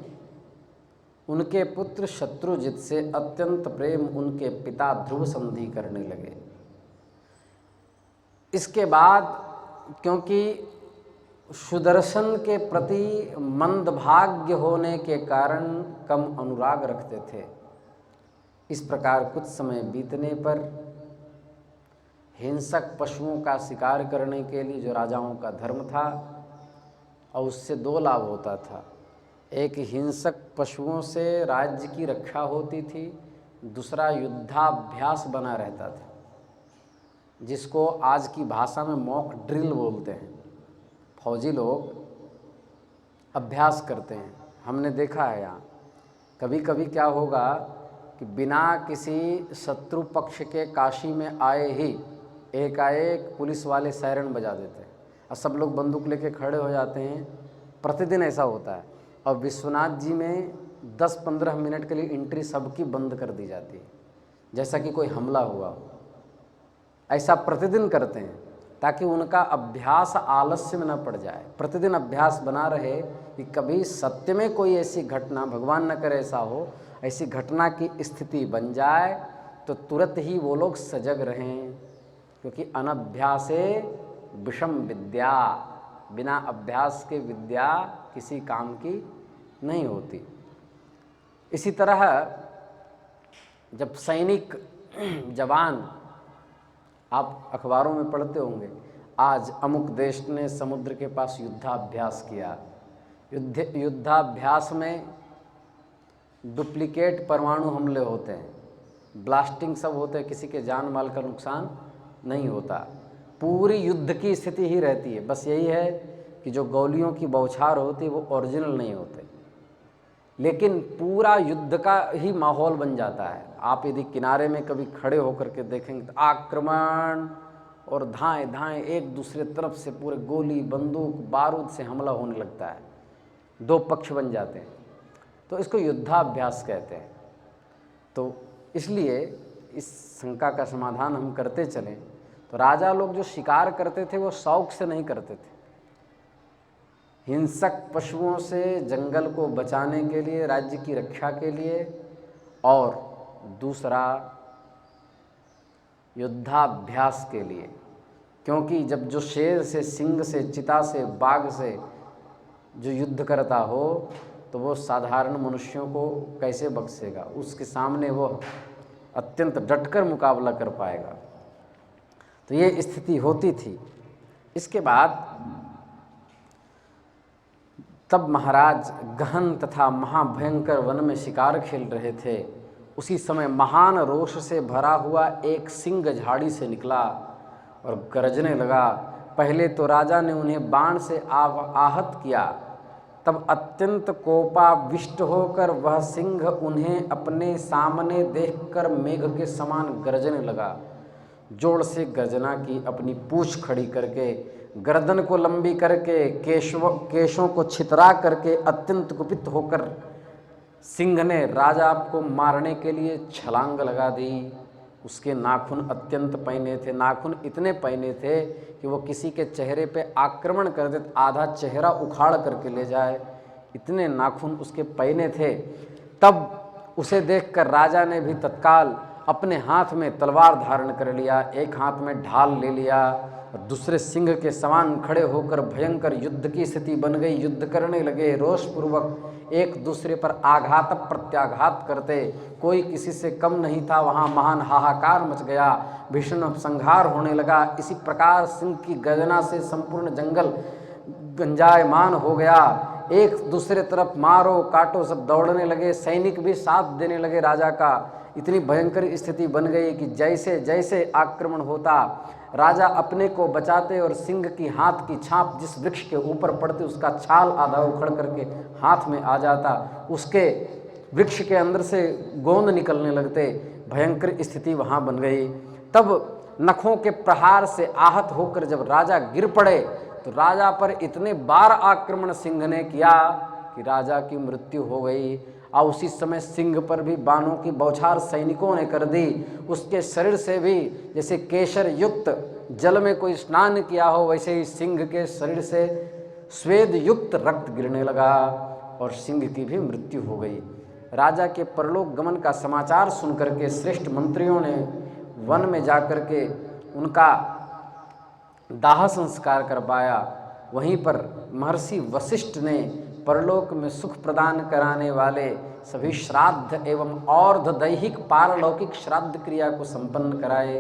उनके पुत्र शत्रुजित से अत्यंत प्रेम उनके पिता ध्रुव संधि करने लगे। इसके बाद क्योंकि सुदर्शन के प्रति मंदभाग्य होने के कारण कम अनुराग रखते थे, इस प्रकार कुछ समय बीतने पर हिंसक पशुओं का शिकार करने के लिए जो राजाओं का धर्म था, और उससे 2 लाभ होता था। एक हिंसक पशुओं से राज्य की रक्षा होती थी, दूसरा युद्धाभ्यास बना रहता था, जिसको आज की भाषा में मॉक ड्रिल बोलते हैं। फौजी लोग अभ्यास करते हैं, हमने देखा है यहाँ। कभी कभी क्या होगा कि बिना किसी शत्रु पक्ष के काशी में आए ही एकाएक पुलिस वाले सायरन बजा देते हैं और सब लोग बंदूक लेके खड़े हो जाते हैं। प्रतिदिन ऐसा होता है। और विश्वनाथ जी में 10-15 मिनट के लिए एंट्री सबकी बंद कर दी जाती है, जैसा कि कोई हमला हुआ हो। ऐसा प्रतिदिन करते हैं ताकि उनका अभ्यास आलस्य में न पड़ जाए। प्रतिदिन अभ्यास बना रहे कि कभी सत्य में कोई ऐसी घटना, भगवान न करे ऐसा हो, ऐसी घटना की स्थिति बन जाए तो तुरंत ही वो लोग सजग रहें, क्योंकि अनभ्यासे विषम विद्या, बिना अभ्यास के विद्या किसी काम की नहीं होती। इसी तरह जब सैनिक जवान, आप अखबारों में पढ़ते होंगे, आज अमुक देश ने समुद्र के पास युद्धाभ्यास किया, युद्धाभ्यास में डुप्लीकेट परमाणु हमले होते हैं, ब्लास्टिंग सब होते हैं, किसी के जान माल का नुकसान नहीं होता, पूरी युद्ध की स्थिति ही रहती है। बस यही है कि जो गोलियों की बौछार होती है वो ओरिजिनल नहीं होते, लेकिन पूरा युद्ध का ही माहौल बन जाता है। आप यदि किनारे में कभी खड़े होकर के देखेंगे तो आक्रमण और धाएं धाएं एक दूसरे तरफ से पूरे गोली बंदूक बारूद से हमला होने लगता है, दो पक्ष बन जाते हैं, तो इसको युद्धाभ्यास कहते हैं। तो इसलिए इस शंका का समाधान हम करते चलें तो राजा लोग जो शिकार करते थे वो शौक से नहीं करते थे, हिंसक पशुओं से जंगल को बचाने के लिए, राज्य की रक्षा के लिए, और दूसरा युद्धाभ्यास के लिए। क्योंकि जब जो शेर से, सिंह से, चिता से, बाघ से जो युद्ध करता हो तो वो साधारण मनुष्यों को कैसे बख्शेगा, उसके सामने वो अत्यंत डटकर मुकाबला कर पाएगा। तो ये स्थिति होती थी। इसके बाद तब महाराज गहन तथा महाभयंकर वन में शिकार खेल रहे थे। उसी समय महान रोष से भरा हुआ एक सिंह झाड़ी से निकला और गरजने लगा। पहले तो राजा ने उन्हें बाण से आहत किया, तब अत्यंत कोपाविष्ट होकर वह सिंह उन्हें अपने सामने देखकर मेघ के समान गरजने लगा। जोर से गर्जना की, अपनी पूंछ खड़ी करके, गर्दन को लंबी करके, केशों को छितरा करके अत्यंत कुपित होकर सिंह ने राजा को मारने के लिए छलांग लगा दी। उसके नाखून अत्यंत पैने थे, नाखून इतने पैने थे कि वो किसी के चेहरे पे आक्रमण कर दे, आधा चेहरा उखाड़ करके ले जाए, इतने नाखून उसके पैने थे। तब उसे देखकर राजा ने भी तत्काल अपने हाथ में तलवार धारण कर लिया, एक हाथ में ढाल ले लिया और दूसरे सिंह के समान खड़े होकर भयंकर युद्ध की स्थिति बन गई। युद्ध करने लगे, रोषपूर्वक एक दूसरे पर आघात प्रत्याघात करते, कोई किसी से कम नहीं था। वहाँ महान हाहाकार मच गया, भीषण संहार होने लगा। इसी प्रकार सिंह की गर्जना से संपूर्ण जंगल गंजायमान हो गया। एक दूसरे तरफ मारो काटो सब दौड़ने लगे, सैनिक भी साथ देने लगे राजा का। इतनी भयंकर स्थिति बन गई कि जैसे जैसे आक्रमण होता, राजा अपने को बचाते और सिंह की हाथ की छाप जिस वृक्ष के ऊपर पड़ती उसका छाल आधा उखड़ करके हाथ में आ जाता, उसके वृक्ष के अंदर से गोंद निकलने लगते। भयंकर स्थिति वहाँ बन गई। तब नखों के प्रहार से आहत होकर जब राजा गिर पड़े तो राजा पर इतने बार आक्रमण सिंह ने किया कि राजा की मृत्यु हो गई। और उसी समय सिंह पर भी बाणों की बौछार सैनिकों ने कर दी। उसके शरीर से भी जैसे केशर युक्त जल में कोई स्नान किया हो, वैसे ही सिंह के शरीर से स्वेद युक्त रक्त गिरने लगा और सिंह की भी मृत्यु हो गई। राजा के परलोक गमन का समाचार सुनकर के श्रेष्ठ मंत्रियों ने वन में जाकर के उनका दाह संस्कार करवाया। वहीं पर महर्षि वशिष्ठ ने परलोक में सुख प्रदान कराने वाले सभी श्राद्ध एवं और्ध दैहिक पारलौकिक श्राद्ध क्रिया को संपन्न कराए।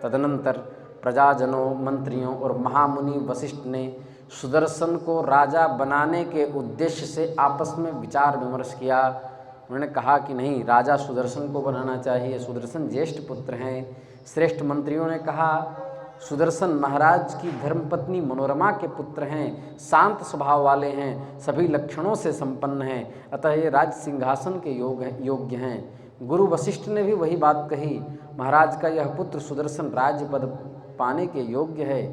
तदनंतर प्रजाजनों, मंत्रियों और महामुनि वशिष्ठ ने सुदर्शन को राजा बनाने के उद्देश्य से आपस में विचार विमर्श किया। उन्होंने कहा कि नहीं, राजा सुदर्शन को बनाना चाहिए, सुदर्शन ज्येष्ठ पुत्र हैं। श्रेष्ठ मंत्रियों ने कहा सुदर्शन महाराज की धर्मपत्नी मनोरमा के पुत्र हैं, शांत स्वभाव वाले हैं, सभी लक्षणों से संपन्न हैं, अतः ये राज सिंहासन के योग्य हैं। गुरु वशिष्ठ ने भी वही बात कही, महाराज का यह पुत्र सुदर्शन राज्य पद पाने के योग्य है,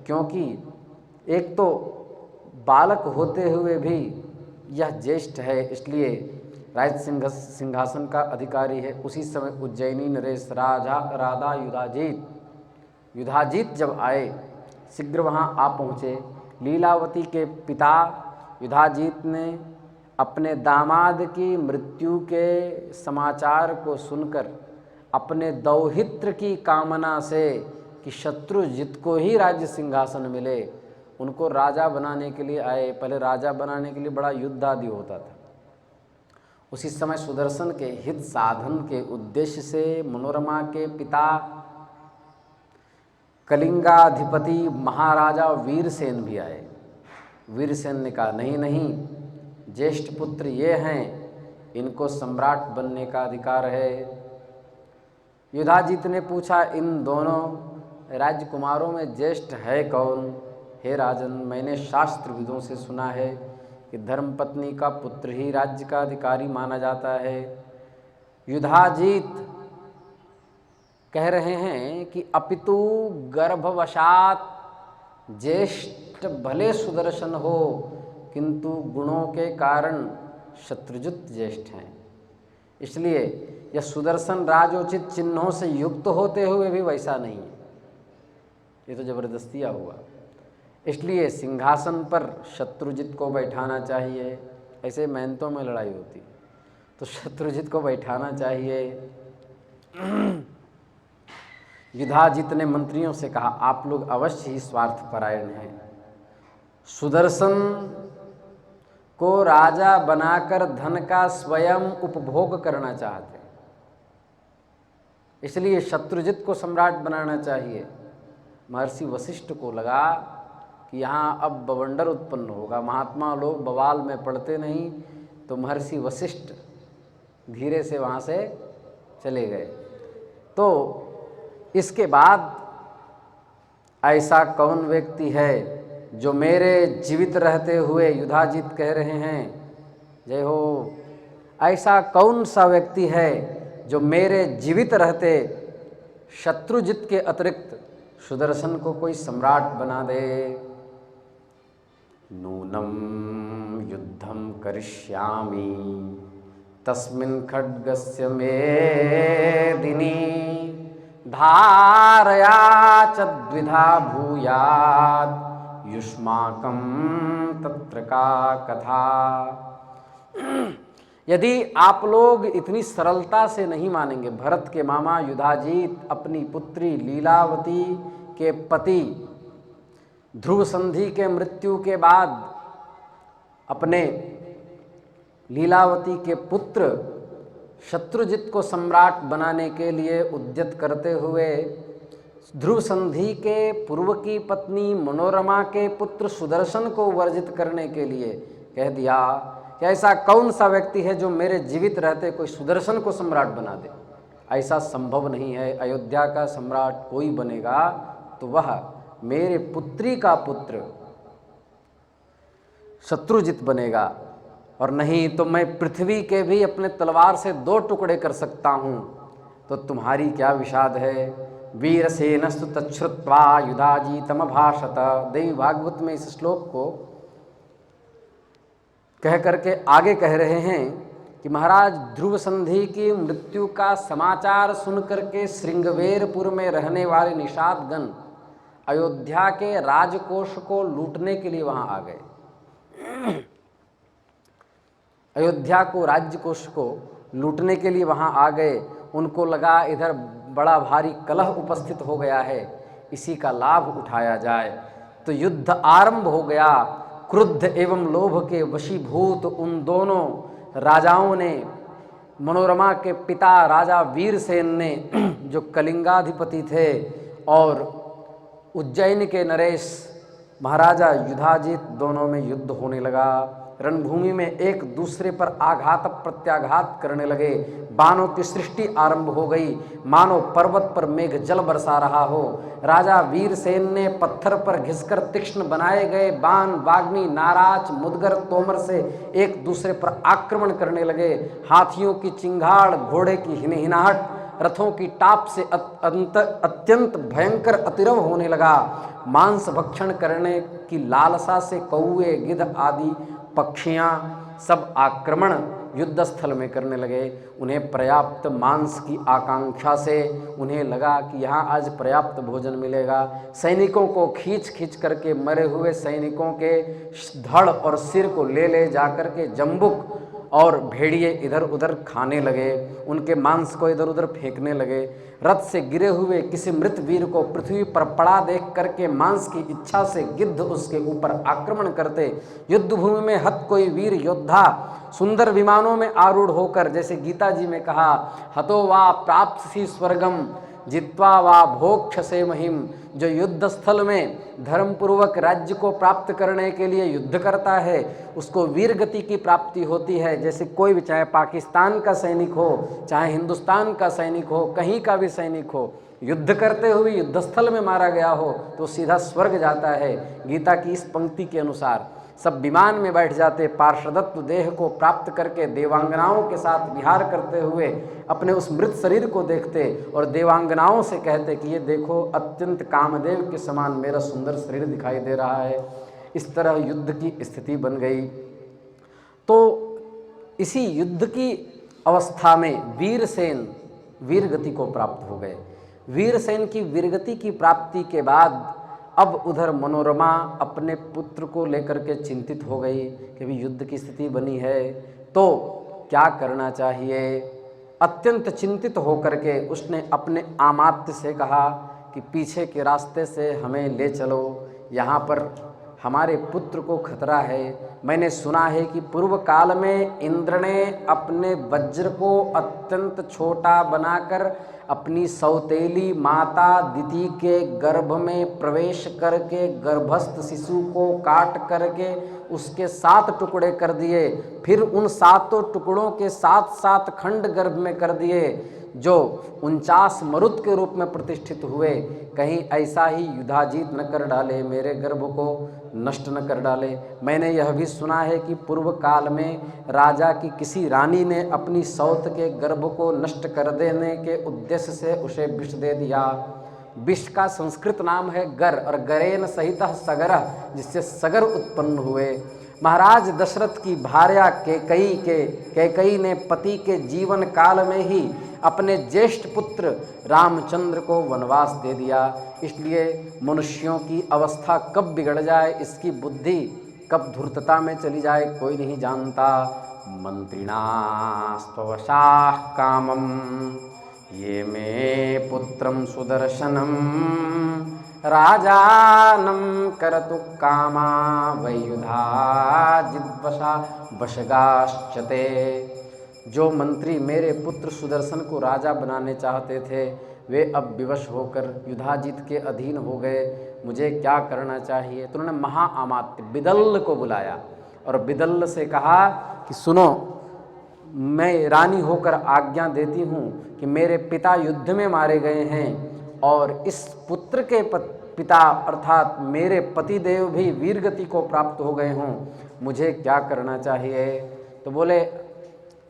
क्योंकि एक तो बालक होते हुए भी यह ज्येष्ठ है, इसलिए राज सिंहासन का अधिकारी है। उसी समय उज्जैनी नरेश राधा युधाजीत जब आए, शीघ्र वहाँ आ पहुँचे। लीलावती के पिता युधाजीत ने अपने दामाद की मृत्यु के समाचार को सुनकर अपने दौहित्र की कामना से कि शत्रुजित को ही राज्य सिंहासन मिले, उनको राजा बनाने के लिए आए। पहले राजा बनाने के लिए बड़ा युद्ध आदि होता था। उसी समय सुदर्शन के हित साधन के उद्देश्य से मनोरमा के पिता कलिंगाधिपति महाराजा वीरसेन भी आए। वीरसेन ने कहा नहीं नहीं, ज्येष्ठ पुत्र ये हैं, इनको सम्राट बनने का अधिकार है। युधाजित ने पूछा इन दोनों राजकुमारों में ज्येष्ठ है कौन? हे राजन, मैंने शास्त्रविदों से सुना है कि धर्मपत्नी का पुत्र ही राज्य का अधिकारी माना जाता है। युधाजित कह रहे हैं कि अपितु गर्भवशात ज्येष्ठ भले सुदर्शन हो, किंतु गुणों के कारण शत्रुजित ज्येष्ठ हैं। इसलिए यह सुदर्शन राजोचित चिन्हों से युक्त होते हुए भी वैसा नहीं है। ये तो जबरदस्तिया हुआ। इसलिए सिंहासन पर शत्रुजित को बैठाना चाहिए। ऐसे मेहनतों में लड़ाई होती तो शत्रुजित को बैठाना चाहिए। युधाजित ने मंत्रियों से कहा आप लोग अवश्य ही स्वार्थपरायण हैं। सुदर्शन को राजा बनाकर धन का स्वयं उपभोग करना चाहते हैं, इसलिए शत्रुजित को सम्राट बनाना चाहिए। महर्षि वशिष्ठ को लगा कि यहाँ अब बवंडर उत्पन्न होगा, महात्मा लोग बवाल में पड़ते नहीं, तो महर्षि वशिष्ठ धीरे से वहाँ से चले गए। तो इसके बाद ऐसा कौन व्यक्ति है जो मेरे जीवित रहते हुए, युधाजित कह रहे हैं जय हो, ऐसा कौन सा व्यक्ति है जो मेरे जीवित रहते शत्रुजित के अतिरिक्त सुदर्शन को कोई सम्राट बना दे। नूनम युद्धम करिष्यामि तस्मिन् खड्गस्य मेदिनी धारया च द्विधा भूयात् युष्माकं तत्र का कथा। यदि आप लोग इतनी सरलता से नहीं मानेंगे, भरत के मामा युधाजित अपनी पुत्री लीलावती के पति ध्रुव संधि के मृत्यु के बाद अपने लीलावती के पुत्र शत्रुजित को सम्राट बनाने के लिए उद्यत करते हुए ध्रुव संधि के पूर्व की पत्नी मनोरमा के पुत्र सुदर्शन को वर्जित करने के लिए कह दिया कि ऐसा कौन सा व्यक्ति है जो मेरे जीवित रहते कोई सुदर्शन को सम्राट बना दे। ऐसा संभव नहीं है। अयोध्या का सम्राट कोई बनेगा तो वह मेरे पुत्री का पुत्र शत्रुजित बनेगा, और नहीं तो मैं पृथ्वी के भी अपने तलवार से 2 टुकड़े कर सकता हूँ। तो तुम्हारी क्या विषाद है। वीरसेनस्तु तच्छ्रुत्वा युधाजितमभाषत। देवी भागवत में इस श्लोक को कह करके आगे कह रहे हैं कि महाराज ध्रुव संधि की मृत्यु का समाचार सुन करके श्रृंगवेरपुर में रहने वाले निषादगण अयोध्या के राजकोष को लूटने के लिए वहां आ गए। अयोध्या को राज्य कोष को लूटने के लिए वहां आ गए। उनको लगा इधर बड़ा भारी कलह उपस्थित हो गया है, इसी का लाभ उठाया जाए। तो युद्ध आरंभ हो गया। क्रुद्ध एवं लोभ के वशीभूत उन दोनों राजाओं ने, मनोरमा के पिता राजा वीरसेन ने जो कलिंगाधिपति थे, और उज्जैन के नरेश महाराजा युधाजित, दोनों में युद्ध होने लगा। रणभूमि में एक दूसरे पर आघात प्रत्याघात करने लगे। बाणों की सृष्टि आरंभ हो गई, मानो पर्वत पर मेघ जल बरसा रहा हो। राजा वीरसेन ने पत्थर पर घिसकर तीक्ष्ण बनाए गए बाण, वाग्नी, नाराज, मुदगर, तोमर से एक दूसरे पर आक्रमण करने लगे। हाथियों की चिंगाड़, घोड़े की हिनहिनाहट, रथों की टाप से अत्यंत भयंकर अतिरव होने लगा। मांस भक्षण करने की लालसा से कौवे, गिद्ध आदि पक्षियाँ सब आक्रमण युद्ध स्थल में करने लगे। उन्हें पर्याप्त मांस की आकांक्षा से उन्हें लगा कि यहाँ आज पर्याप्त भोजन मिलेगा। सैनिकों को खींच खींच करके मरे हुए सैनिकों के धड़ और सिर को ले जा कर के जंबुक और भेड़िए इधर उधर खाने लगे, उनके मांस को इधर उधर फेंकने लगे। रथ से गिरे हुए किसी मृत वीर को पृथ्वी पर पड़ा देख करके मांस की इच्छा से गिद्ध उसके ऊपर आक्रमण करते। युद्ध भूमि में हत कोई वीर योद्धा सुंदर विमानों में आरूढ़ होकर, जैसे गीता जी में कहा, हतो वा प्राप्स्यसि स्वर्गम जित्वा वा भोक्ष्यसे महिम, जो युद्ध स्थल में धर्मपूर्वक राज्य को प्राप्त करने के लिए युद्ध करता है उसको वीर गति की प्राप्ति होती है। जैसे कोई भी, चाहे पाकिस्तान का सैनिक हो, चाहे हिंदुस्तान का सैनिक हो, कहीं का भी सैनिक हो, युद्ध करते हुए युद्ध स्थल में मारा गया हो तो सीधा स्वर्ग जाता है। गीता की इस पंक्ति के अनुसार सब विमान में बैठ जाते, पार्षदत्व देह को प्राप्त करके देवांगनाओं के साथ विहार करते हुए अपने उस मृत शरीर को देखते और देवांगनाओं से कहते कि ये देखो, अत्यंत कामदेव के समान मेरा सुंदर शरीर दिखाई दे रहा है। इस तरह युद्ध की स्थिति बन गई। तो इसी युद्ध की अवस्था में वीरसेन वीरगति को प्राप्त हो गए। वीरसेन की वीरगति की प्राप्ति के बाद अब उधर मनोरमा अपने पुत्र को लेकर के चिंतित हो गई कि भी युद्ध की स्थिति बनी है तो क्या करना चाहिए। अत्यंत चिंतित होकर के उसने अपने आमात्य से कहा कि पीछे के रास्ते से हमें ले चलो, यहाँ पर हमारे पुत्र को खतरा है। मैंने सुना है कि पूर्व काल में इंद्र ने अपने वज्र को अत्यंत छोटा बनाकर अपनी सौतेली माता दिति के गर्भ में प्रवेश करके गर्भस्थ शिशु को काट करके उसके 7 टुकड़े कर दिए, फिर उन 7 टुकड़ों के 7 खंड गर्भ में कर दिए जो 49 मरुत के रूप में प्रतिष्ठित हुए। कहीं ऐसा ही युधाजीत न कर डाले, मेरे गर्भ को नष्ट न कर डाले। मैंने यह भी सुना है कि पूर्व काल में राजा की किसी रानी ने अपनी सौत के गर्भ को नष्ट कर देने के उद्देश्य से उसे विष दे दिया। विष का संस्कृत नाम है गर, और गरेन सहित सगरह, जिससे सगर उत्पन्न हुए। महाराज दशरथ की भार्या कैकई ने पति के जीवन काल में ही अपने ज्येष्ठ पुत्र रामचंद्र को वनवास दे दिया। इसलिए मनुष्यों की अवस्था कब बिगड़ जाए, इसकी बुद्धि कब धूर्तता में चली जाए, कोई नहीं जानता। मंत्रिणास्त्ववशाः कामं ये मे पुत्रं सुदर्शनं राजानं करतु कामा वैयुधा जिद्वशा वशगाश्चते। जो मंत्री मेरे पुत्र सुदर्शन को राजा बनाने चाहते थे वे अब विवश होकर युधाजित के अधीन हो गए। मुझे क्या करना चाहिए? तो उन्होंने महाअमात्य बिदल्ल को बुलाया और बिदल्ल से कहा कि सुनो, मैं रानी होकर आज्ञा देती हूँ कि मेरे पिता युद्ध में मारे गए हैं और इस पुत्र के पिता अर्थात मेरे पतिदेव भी वीरगति को प्राप्त हो गए हों, मुझे क्या करना चाहिए? तो बोले,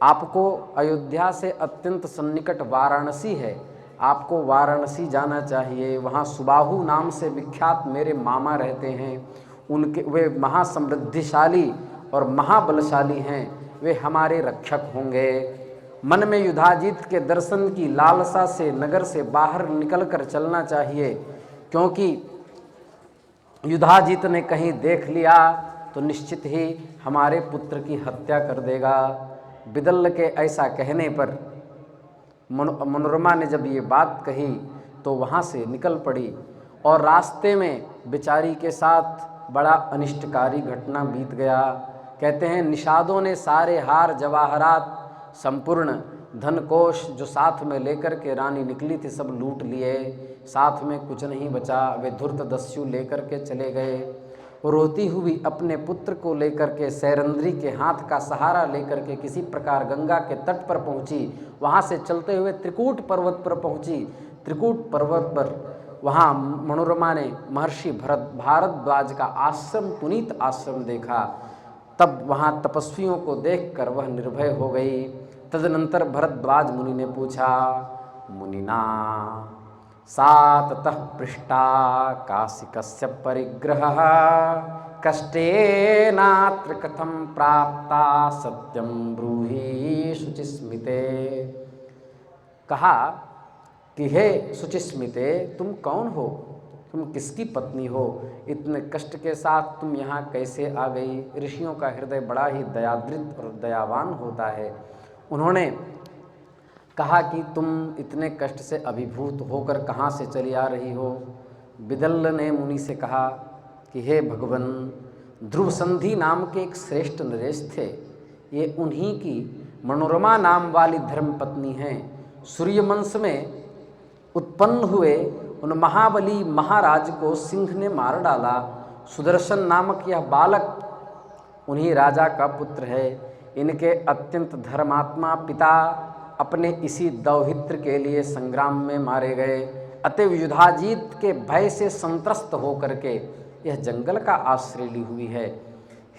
आपको अयोध्या से अत्यंत सन्निकट वाराणसी है, आपको वाराणसी जाना चाहिए। वहाँ सुबाहु नाम से विख्यात मेरे मामा रहते हैं, उनके वे महासमृद्धिशाली और महाबलशाली हैं, वे हमारे रक्षक होंगे। मन में युधाजित के दर्शन की लालसा से नगर से बाहर निकलकर चलना चाहिए, क्योंकि युधाजित ने कहीं देख लिया तो निश्चित ही हमारे पुत्र की हत्या कर देगा। बिदल्ल के ऐसा कहने पर मनोरमा ने जब ये बात कही तो वहाँ से निकल पड़ी और रास्ते में बेचारी के साथ बड़ा अनिष्टकारी घटना बीत गया। कहते हैं निषादों ने सारे हार जवाहरात संपूर्ण धनकोष जो साथ में लेकर के रानी निकली थी सब लूट लिए, साथ में कुछ नहीं बचा। वे धूर्त दस्यु लेकर के चले गए। रोती हुई अपने पुत्र को लेकर के सैरंद्री के हाथ का सहारा लेकर के किसी प्रकार गंगा के तट पर पहुंची। वहां से चलते हुए त्रिकूट पर्वत पर पहुंची। त्रिकूट पर्वत पर वहां मनोरमा ने महर्षि भारद्वाज का आश्रम, पुनीत आश्रम देखा। तब वहां तपस्वियों को देखकर वह निर्भय हो गई। तदनंतर भरद्वाज मुनि ने पूछा, मुनिना सा ततः पृष्टा काशिकस्य परिग्रहः कष्टेनात्र कथं प्राप्ता सत्यं ब्रूहि शुचिस्मिते। कहा कि हे शुचिस्मिते, तुम कौन हो, तुम किसकी पत्नी हो, इतने कष्ट के साथ तुम यहाँ कैसे आ गई। ऋषियों का हृदय बड़ा ही दयाद्रित और दयावान होता है। उन्होंने कहा कि तुम इतने कष्ट से अभिभूत होकर कहाँ से चली आ रही हो। विदल्ल ने मुनि से कहा कि हे भगवन, ध्रुव संधि नाम के एक श्रेष्ठ नरेश थे, ये उन्हीं की मनोरमा नाम वाली धर्मपत्नी हैं। सूर्यवंश में उत्पन्न हुए उन महाबली महाराज को सिंह ने मार डाला। सुदर्शन नामक यह बालक उन्हीं राजा का पुत्र है। इनके अत्यंत धर्मात्मा पिता अपने इसी दौहित्र के लिए संग्राम में मारे गए। अतएव युधाजीत के भय से संत्रस्त होकर के यह जंगल का आश्रय ली हुई है।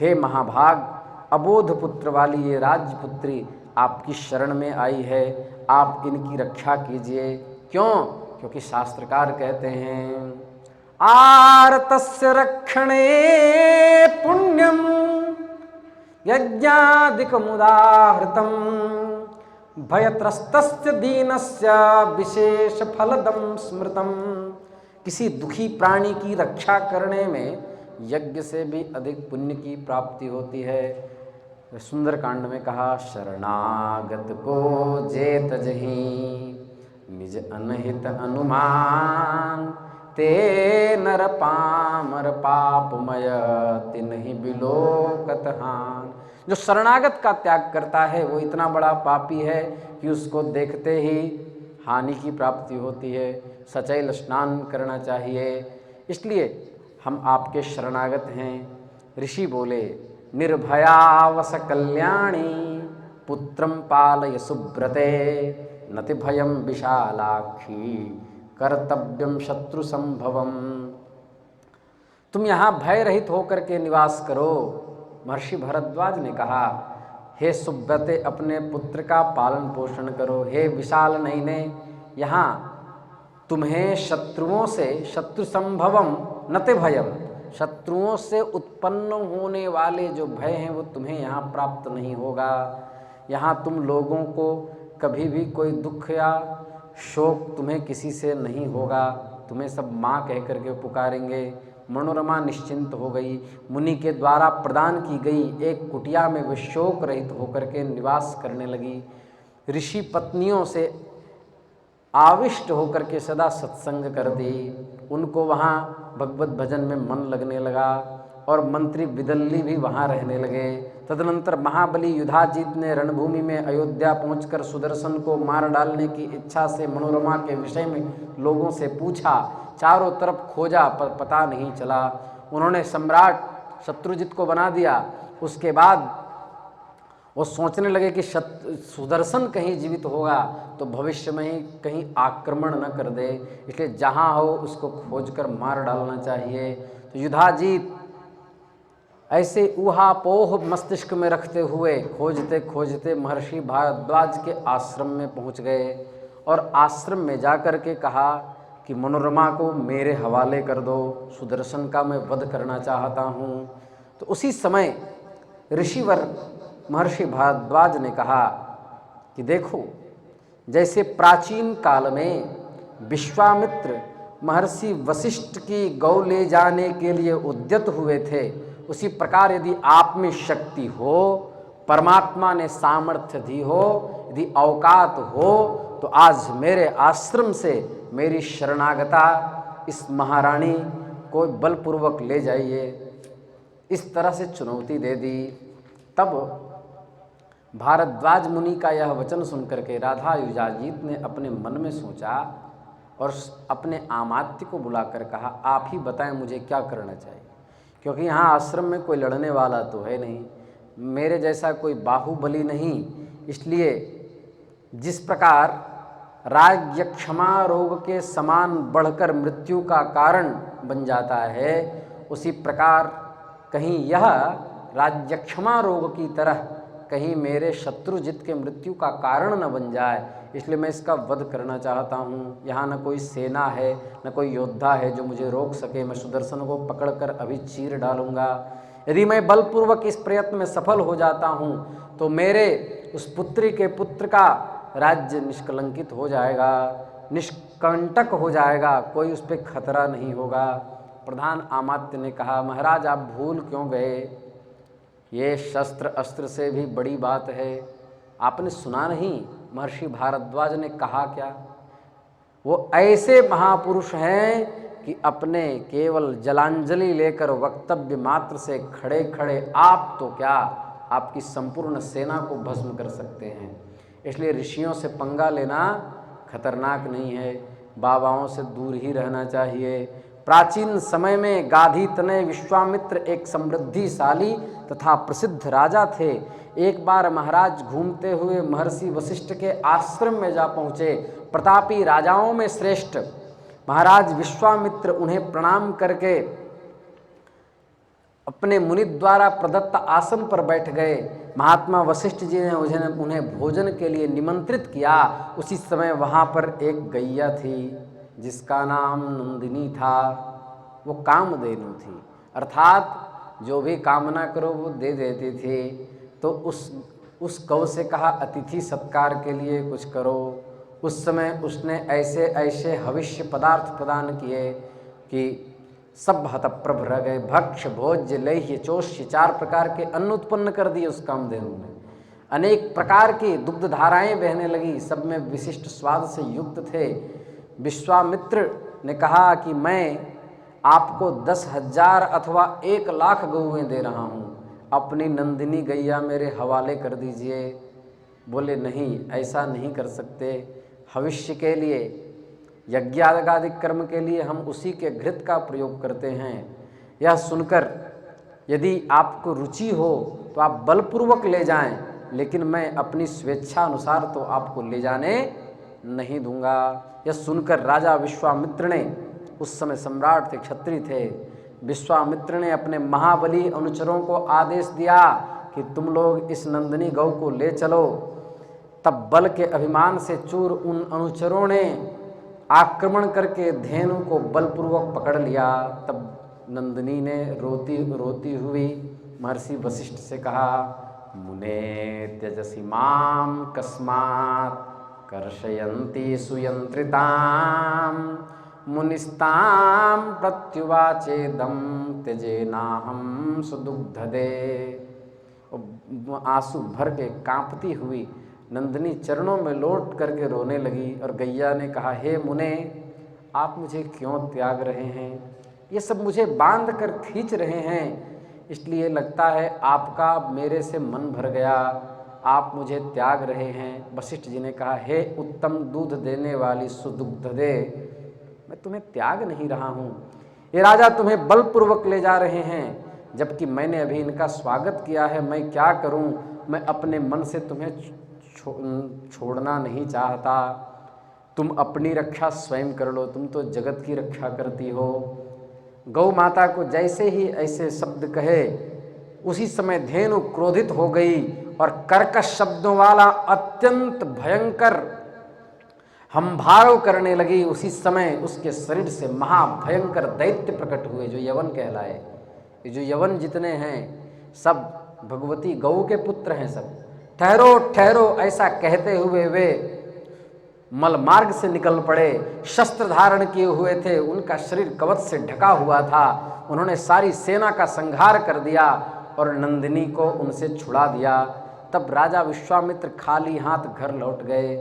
हे महाभाग, अबोध पुत्र वाली ये राजपुत्री आपकी शरण में आई है, आप इनकी रक्षा कीजिए। क्यों? क्योंकि शास्त्रकार कहते हैं आर्तस्य रक्षणे पुण्यम यज्ञादिकमुदाहृतम भयत्रस्तस्य दीनस्य विशेष फलदम स्मृतम। किसी दुखी प्राणी की रक्षा करने में यज्ञ से भी अधिक पुण्य की प्राप्ति होती है। सुंदरकांड में कहा शरणागत को जे तजहि निज अनहित अनुमान ते नर पामर पापमय तिन्हि बिलोकत हान। जो शरणागत का त्याग करता है वो इतना बड़ा पापी है कि उसको देखते ही हानि की प्राप्ति होती है। सचैल स्नान करना चाहिए। इसलिए हम आपके शरणागत हैं। ऋषि बोले निर्भयावस कल्याणी पुत्रम पालय सुब्रते नति भयम विशालाक्षी कर्तव्यम शत्रु संभवम। तुम यहाँ भय रहित होकर के निवास करो। महर्षि भरद्वाज ने कहा हे सुब्रते, अपने पुत्र का पालन पोषण करो। हे विशाल नयने, यहाँ तुम्हें शत्रुओं से शत्रु संभवम नति भयम, शत्रुओं से उत्पन्न होने वाले जो भय हैं वो तुम्हें यहाँ प्राप्त नहीं होगा। यहाँ तुम लोगों को कभी भी कोई दुख या शोक तुम्हें किसी से नहीं होगा। तुम्हें सब माँ कह करके पुकारेंगे। मनोरमा निश्चिंत हो गई। मुनि के द्वारा प्रदान की गई एक कुटिया में वे शोक रहित होकर के निवास करने लगी। ऋषि पत्नियों से आविष्ट होकर के सदा सत्संग करती। उनको वहाँ भगवत भजन में मन लगने लगा और मंत्री विदल्ली भी वहाँ रहने लगे। तदनंतर महाबली युधाजीत ने रणभूमि में अयोध्या पहुंचकर सुदर्शन को मार डालने की इच्छा से मनोरमा के विषय में लोगों से पूछा। चारों तरफ खोजा पर पता नहीं चला। उन्होंने सम्राट शत्रुजित को बना दिया। उसके बाद वो सोचने लगे कि सुदर्शन कहीं जीवित होगा तो भविष्य में ही कहीं आक्रमण न कर दे, इसलिए जहाँ हो उसको खोजकर मार डालना चाहिए। तो युधाजीत ऐसे ऊहापोह मस्तिष्क में रखते हुए खोजते खोजते महर्षि भारद्वाज के आश्रम में पहुंच गए और आश्रम में जाकर के कहा कि मनोरमा को मेरे हवाले कर दो, सुदर्शन का मैं वध करना चाहता हूँ। तो उसी समय ऋषिवर महर्षि भारद्वाज ने कहा कि देखो, जैसे प्राचीन काल में विश्वामित्र महर्षि वशिष्ठ की गौ ले जाने के लिए उद्यत हुए थे, उसी प्रकार यदि आप में शक्ति हो, परमात्मा ने सामर्थ्य दी हो, यदि औकात हो, तो आज मेरे आश्रम से मेरी शरणागता इस महारानी को बलपूर्वक ले जाइए। इस तरह से चुनौती दे दी। तब भारद्वाज मुनि का यह वचन सुनकर के राधा युधाजीत ने अपने मन में सोचा और अपने आमात्य को बुलाकर कहा, आप ही बताएं मुझे क्या करना चाहिए, क्योंकि यहाँ आश्रम में कोई लड़ने वाला तो है नहीं, मेरे जैसा कोई बाहुबली नहीं। इसलिए जिस प्रकार राज्य क्षमा रोग के समान बढ़कर मृत्यु का कारण बन जाता है, उसी प्रकार कहीं यह राज्य क्षमा रोग की तरह कहीं मेरे शत्रुजित के मृत्यु का कारण न बन जाए, इसलिए मैं इसका वध करना चाहता हूँ। यहाँ न कोई सेना है, न कोई योद्धा है जो मुझे रोक सके। मैं सुदर्शन को पकड़कर अभी चीर डालूंगा। यदि मैं बलपूर्वक इस प्रयत्न में सफल हो जाता हूँ तो मेरे उस पुत्री के पुत्र का राज्य निष्कलंकित हो जाएगा, निष्कंटक हो जाएगा, कोई उस पर खतरा नहीं होगा। प्रधान अमात्य ने कहा, महाराज आप भूल क्यों गए, ये शस्त्र अस्त्र से भी बड़ी बात है। आपने सुना नहीं महर्षि भारद्वाज ने कहा क्या? वो ऐसे महापुरुष हैं कि अपने केवल जलांजलि लेकर वक्तव्य मात्र से खड़े खड़े आप तो क्या, आपकी संपूर्ण सेना को भस्म कर सकते हैं। इसलिए ऋषियों से पंगा लेना खतरनाक नहीं है, बाबाओं से दूर ही रहना चाहिए। प्राचीन समय में गाधी तनय विश्वामित्र एक समृद्धिशाली तथा प्रसिद्ध राजा थे। एक बार महाराज घूमते हुए महर्षि वशिष्ठ के आश्रम में जा पहुँचे। प्रतापी राजाओं में श्रेष्ठ महाराज विश्वामित्र उन्हें प्रणाम करके अपने मुनि द्वारा प्रदत्त आसन पर बैठ गए। महात्मा वशिष्ठ जी ने उन्हें भोजन के लिए निमंत्रित किया। उसी समय वहाँ पर एक गैया थी जिसका नाम नंदिनी था। वो कामधेनु थी, अर्थात जो भी कामना करो वो दे देती थी। तो उस गौ से कहा, अतिथि सत्कार के लिए कुछ करो। उस समय उसने ऐसे ऐसे हविष्य पदार्थ प्रदान किए कि सब हतप्रभ रह गए। भक्ष भोज्य लेह्य चोष्य 4 प्रकार के अन्न उत्पन्न कर दिए उस कामधेनु ने। अनेक प्रकार की दुग्ध धाराएं बहने लगी, सब में विशिष्ट स्वाद से युक्त थे। विश्वामित्र ने कहा कि मैं आपको 10,000 अथवा 1,00,000 गौएं दे रहा हूँ, अपनी नंदिनी गैया मेरे हवाले कर दीजिए। बोले नहीं, ऐसा नहीं कर सकते। भविष्य के लिए, यज्ञादि कर्म के लिए हम उसी के घृत का प्रयोग करते हैं। यह सुनकर यदि आपको रुचि हो तो आप बलपूर्वक ले जाएं, लेकिन मैं अपनी स्वेच्छा अनुसार तो आपको ले जाने नहीं दूंगा। यह सुनकर राजा विश्वामित्र ने, उस समय सम्राट थे, क्षत्रिय थे, विश्वामित्र ने अपने महाबली अनुचरों को आदेश दिया कि तुम लोग इस नंदिनी गौ को ले चलो। तब बल के अभिमान से चूर उन अनुचरों ने आक्रमण करके धेनु को बलपूर्वक पकड़ लिया। तब नंदिनी ने रोती हुई महर्षि वशिष्ठ से कहा, मुने त्यजसि माम कस्मात् कर्षयन्ति सुयंत्रिताम मुनिस्ताम प्रत्युवाचेदम त्यजेनाहम सुदुग्धदे। आंसू भर के कांपती हुई नंदिनी चरणों में लौट करके रोने लगी और गैया ने कहा, हे मुने, आप मुझे क्यों त्याग रहे हैं? ये सब मुझे बांध कर खींच रहे हैं, इसलिए लगता है आपका मेरे से मन भर गया, आप मुझे त्याग रहे हैं। वशिष्ठ जी ने कहा, हे उत्तम दूध देने वाली सुदुग्धदे, मैं तुम्हें त्याग नहीं रहा हूँ। ये राजा तुम्हें बलपूर्वक ले जा रहे हैं, जबकि मैंने अभी इनका स्वागत किया है। मैं क्या करूँ? मैं अपने मन से तुम्हें छोड़ना नहीं चाहता। तुम अपनी रक्षा स्वयं कर लो, तुम तो जगत की रक्षा करती हो। गौ माता को जैसे ही ऐसे शब्द कहे, उसी समय धेनु क्रोधित हो गई और कर्कश शब्दों वाला अत्यंत भयंकर हंभाव करने लगी। उसी समय उसके शरीर से महाभयंकर दैत्य प्रकट हुए, जो यवन कहलाए। ये जो यवन जितने हैं सब भगवती गौ के पुत्र हैं। सब ठहरो ठहरो ऐसा कहते हुए वे मल मार्ग से निकल पड़े। शस्त्र धारण किए हुए थे, उनका शरीर कवच से ढका हुआ था। उन्होंने सारी सेना का संहार कर दिया और नंदिनी को उनसे छुड़ा दिया। तब राजा विश्वामित्र खाली हाथ घर लौट गए।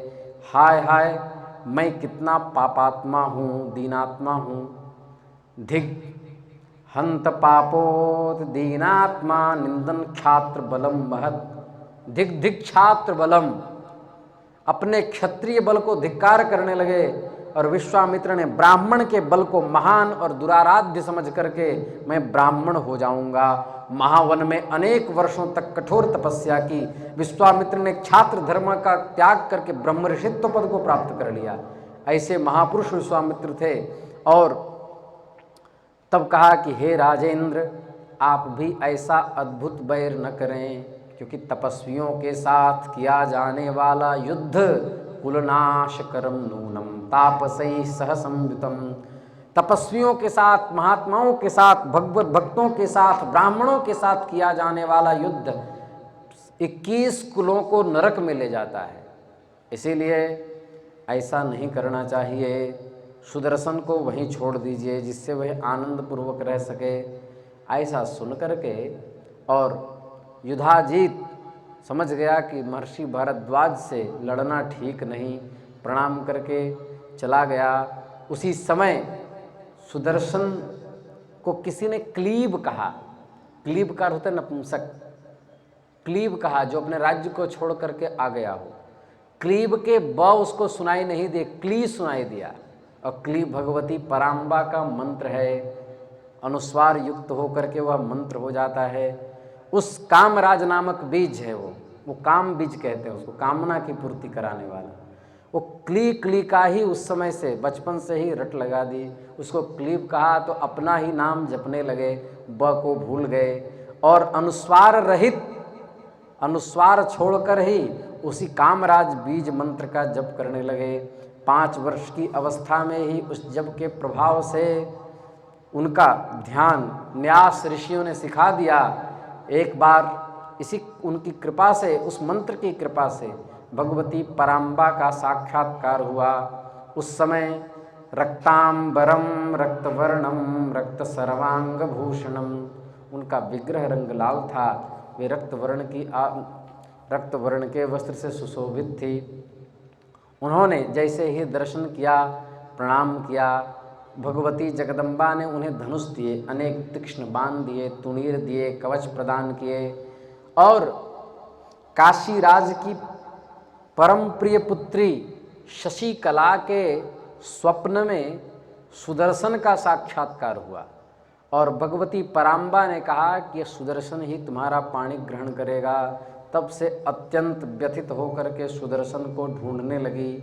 हाय हाय, मैं कितना पापात्मा हूँ, दीनात्मा हूँ। धिक हंत पापोत दीनात्मा निंदन क्षात्र बलम महत। धिक धिक छात्र बलम, अपने क्षत्रिय बल को धिक्कार करने लगे और विश्वामित्र ने ब्राह्मण के बल को महान और दुराराध्य समझ करके मैं ब्राह्मण हो जाऊंगा। महावन में अनेक वर्षों तक कठोर तपस्या की। विश्वामित्र ने छात्र धर्म का त्याग करके ब्रह्मर्षित्व पद को प्राप्त कर लिया। ऐसे महापुरुष विश्वामित्र थे। और तब कहा कि हे राजेंद्र, आप भी ऐसा अद्भुत बैर न करें, क्योंकि तपस्वियों के साथ किया जाने वाला युद्ध कुलनाशकरम नूनम तापसै सह संयुतम, तपस्वियों के साथ, महात्माओं के साथ, भगवत भक्तों के साथ, ब्राह्मणों के साथ किया जाने वाला युद्ध 21 कुलों को नरक में ले जाता है। इसीलिए ऐसा नहीं करना चाहिए। सुदर्शन को वहीं छोड़ दीजिए जिससे वह आनंद पूर्वक रह सके। ऐसा सुन करके और युधाजीत समझ गया कि महर्षि भारद्वाज से लड़ना ठीक नहीं, प्रणाम करके चला गया। उसी समय सुदर्शन को किसी ने क्लीब कहा। क्लीब का अर्थ होता है नपुंसक। क्लीब कहा जो अपने राज्य को छोड़ करके आ गया हो। क्लीब के ब उसको सुनाई नहीं दे, क्ली सुनाई दिया। और क्ली भगवती पराम्बा का मंत्र है, अनुस्वार युक्त होकर के वह मंत्र हो जाता है। उस कामराज नामक बीज है वो काम बीज कहते हैं उसको, कामना की पूर्ति कराने वाला। वो क्ली का ही उस समय से बचपन से ही रट लगा दी। उसको क्लीब कहा तो अपना ही नाम जपने लगे, ब को भूल गए और अनुस्वार रहित, अनुस्वार छोड़कर ही उसी कामराज बीज मंत्र का जप करने लगे। 5 वर्ष की अवस्था में ही उस जप के प्रभाव से उनका ध्यान न्यास ऋषियों ने सिखा दिया। एक बार इसी उनकी कृपा से, उस मंत्र की कृपा से भगवती पराम्बा का साक्षात्कार हुआ। उस समय रक्तांबरम रक्तवर्णम रक्त सर्वांग भूषणम, उनका विग्रह रंग लाल था। वे रक्तवर्ण के वस्त्र से सुशोभित थी। उन्होंने जैसे ही दर्शन किया, प्रणाम किया, भगवती जगदम्बा ने उन्हें धनुष दिए, अनेक तीक्ष्ण बाण दिए, तुणीर दिए, कवच प्रदान किए और काशीराज की परम प्रिय पुत्री शशिकला के स्वप्न में सुदर्शन का साक्षात्कार हुआ। और भगवती पराम्बा ने कहा कि सुदर्शन ही तुम्हारा पाणी ग्रहण करेगा। तब से अत्यंत व्यथित होकर के सुदर्शन को ढूंढने लगी।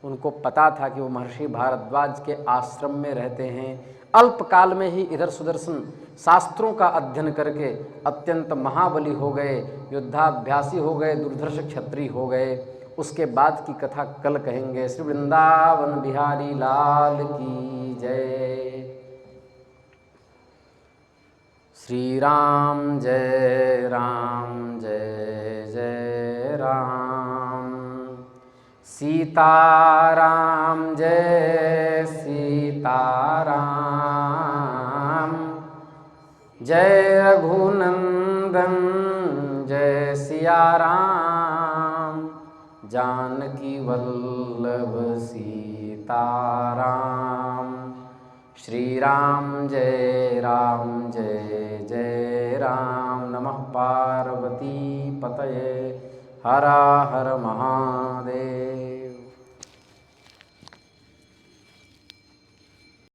उनको पता था कि वो महर्षि भारद्वाज के आश्रम में रहते हैं। अल्पकाल में ही इधर सुदर्शन शास्त्रों का अध्ययन करके अत्यंत महाबली हो गए, युद्धाभ्यासी हो गए, दुर्धर्ष क्षत्रिय हो गए। उसके बाद की कथा कल कहेंगे। श्री वृंदावन बिहारी लाल की जय। श्री राम जय राम जय जय राम, सीताराम जय सीताराम, जय रघुनंदन जय सिया राम, जानकी वल्लभ सीताराम। श्री राम जय जय राम। नमः पार्वती पतये, हर हर महादेव।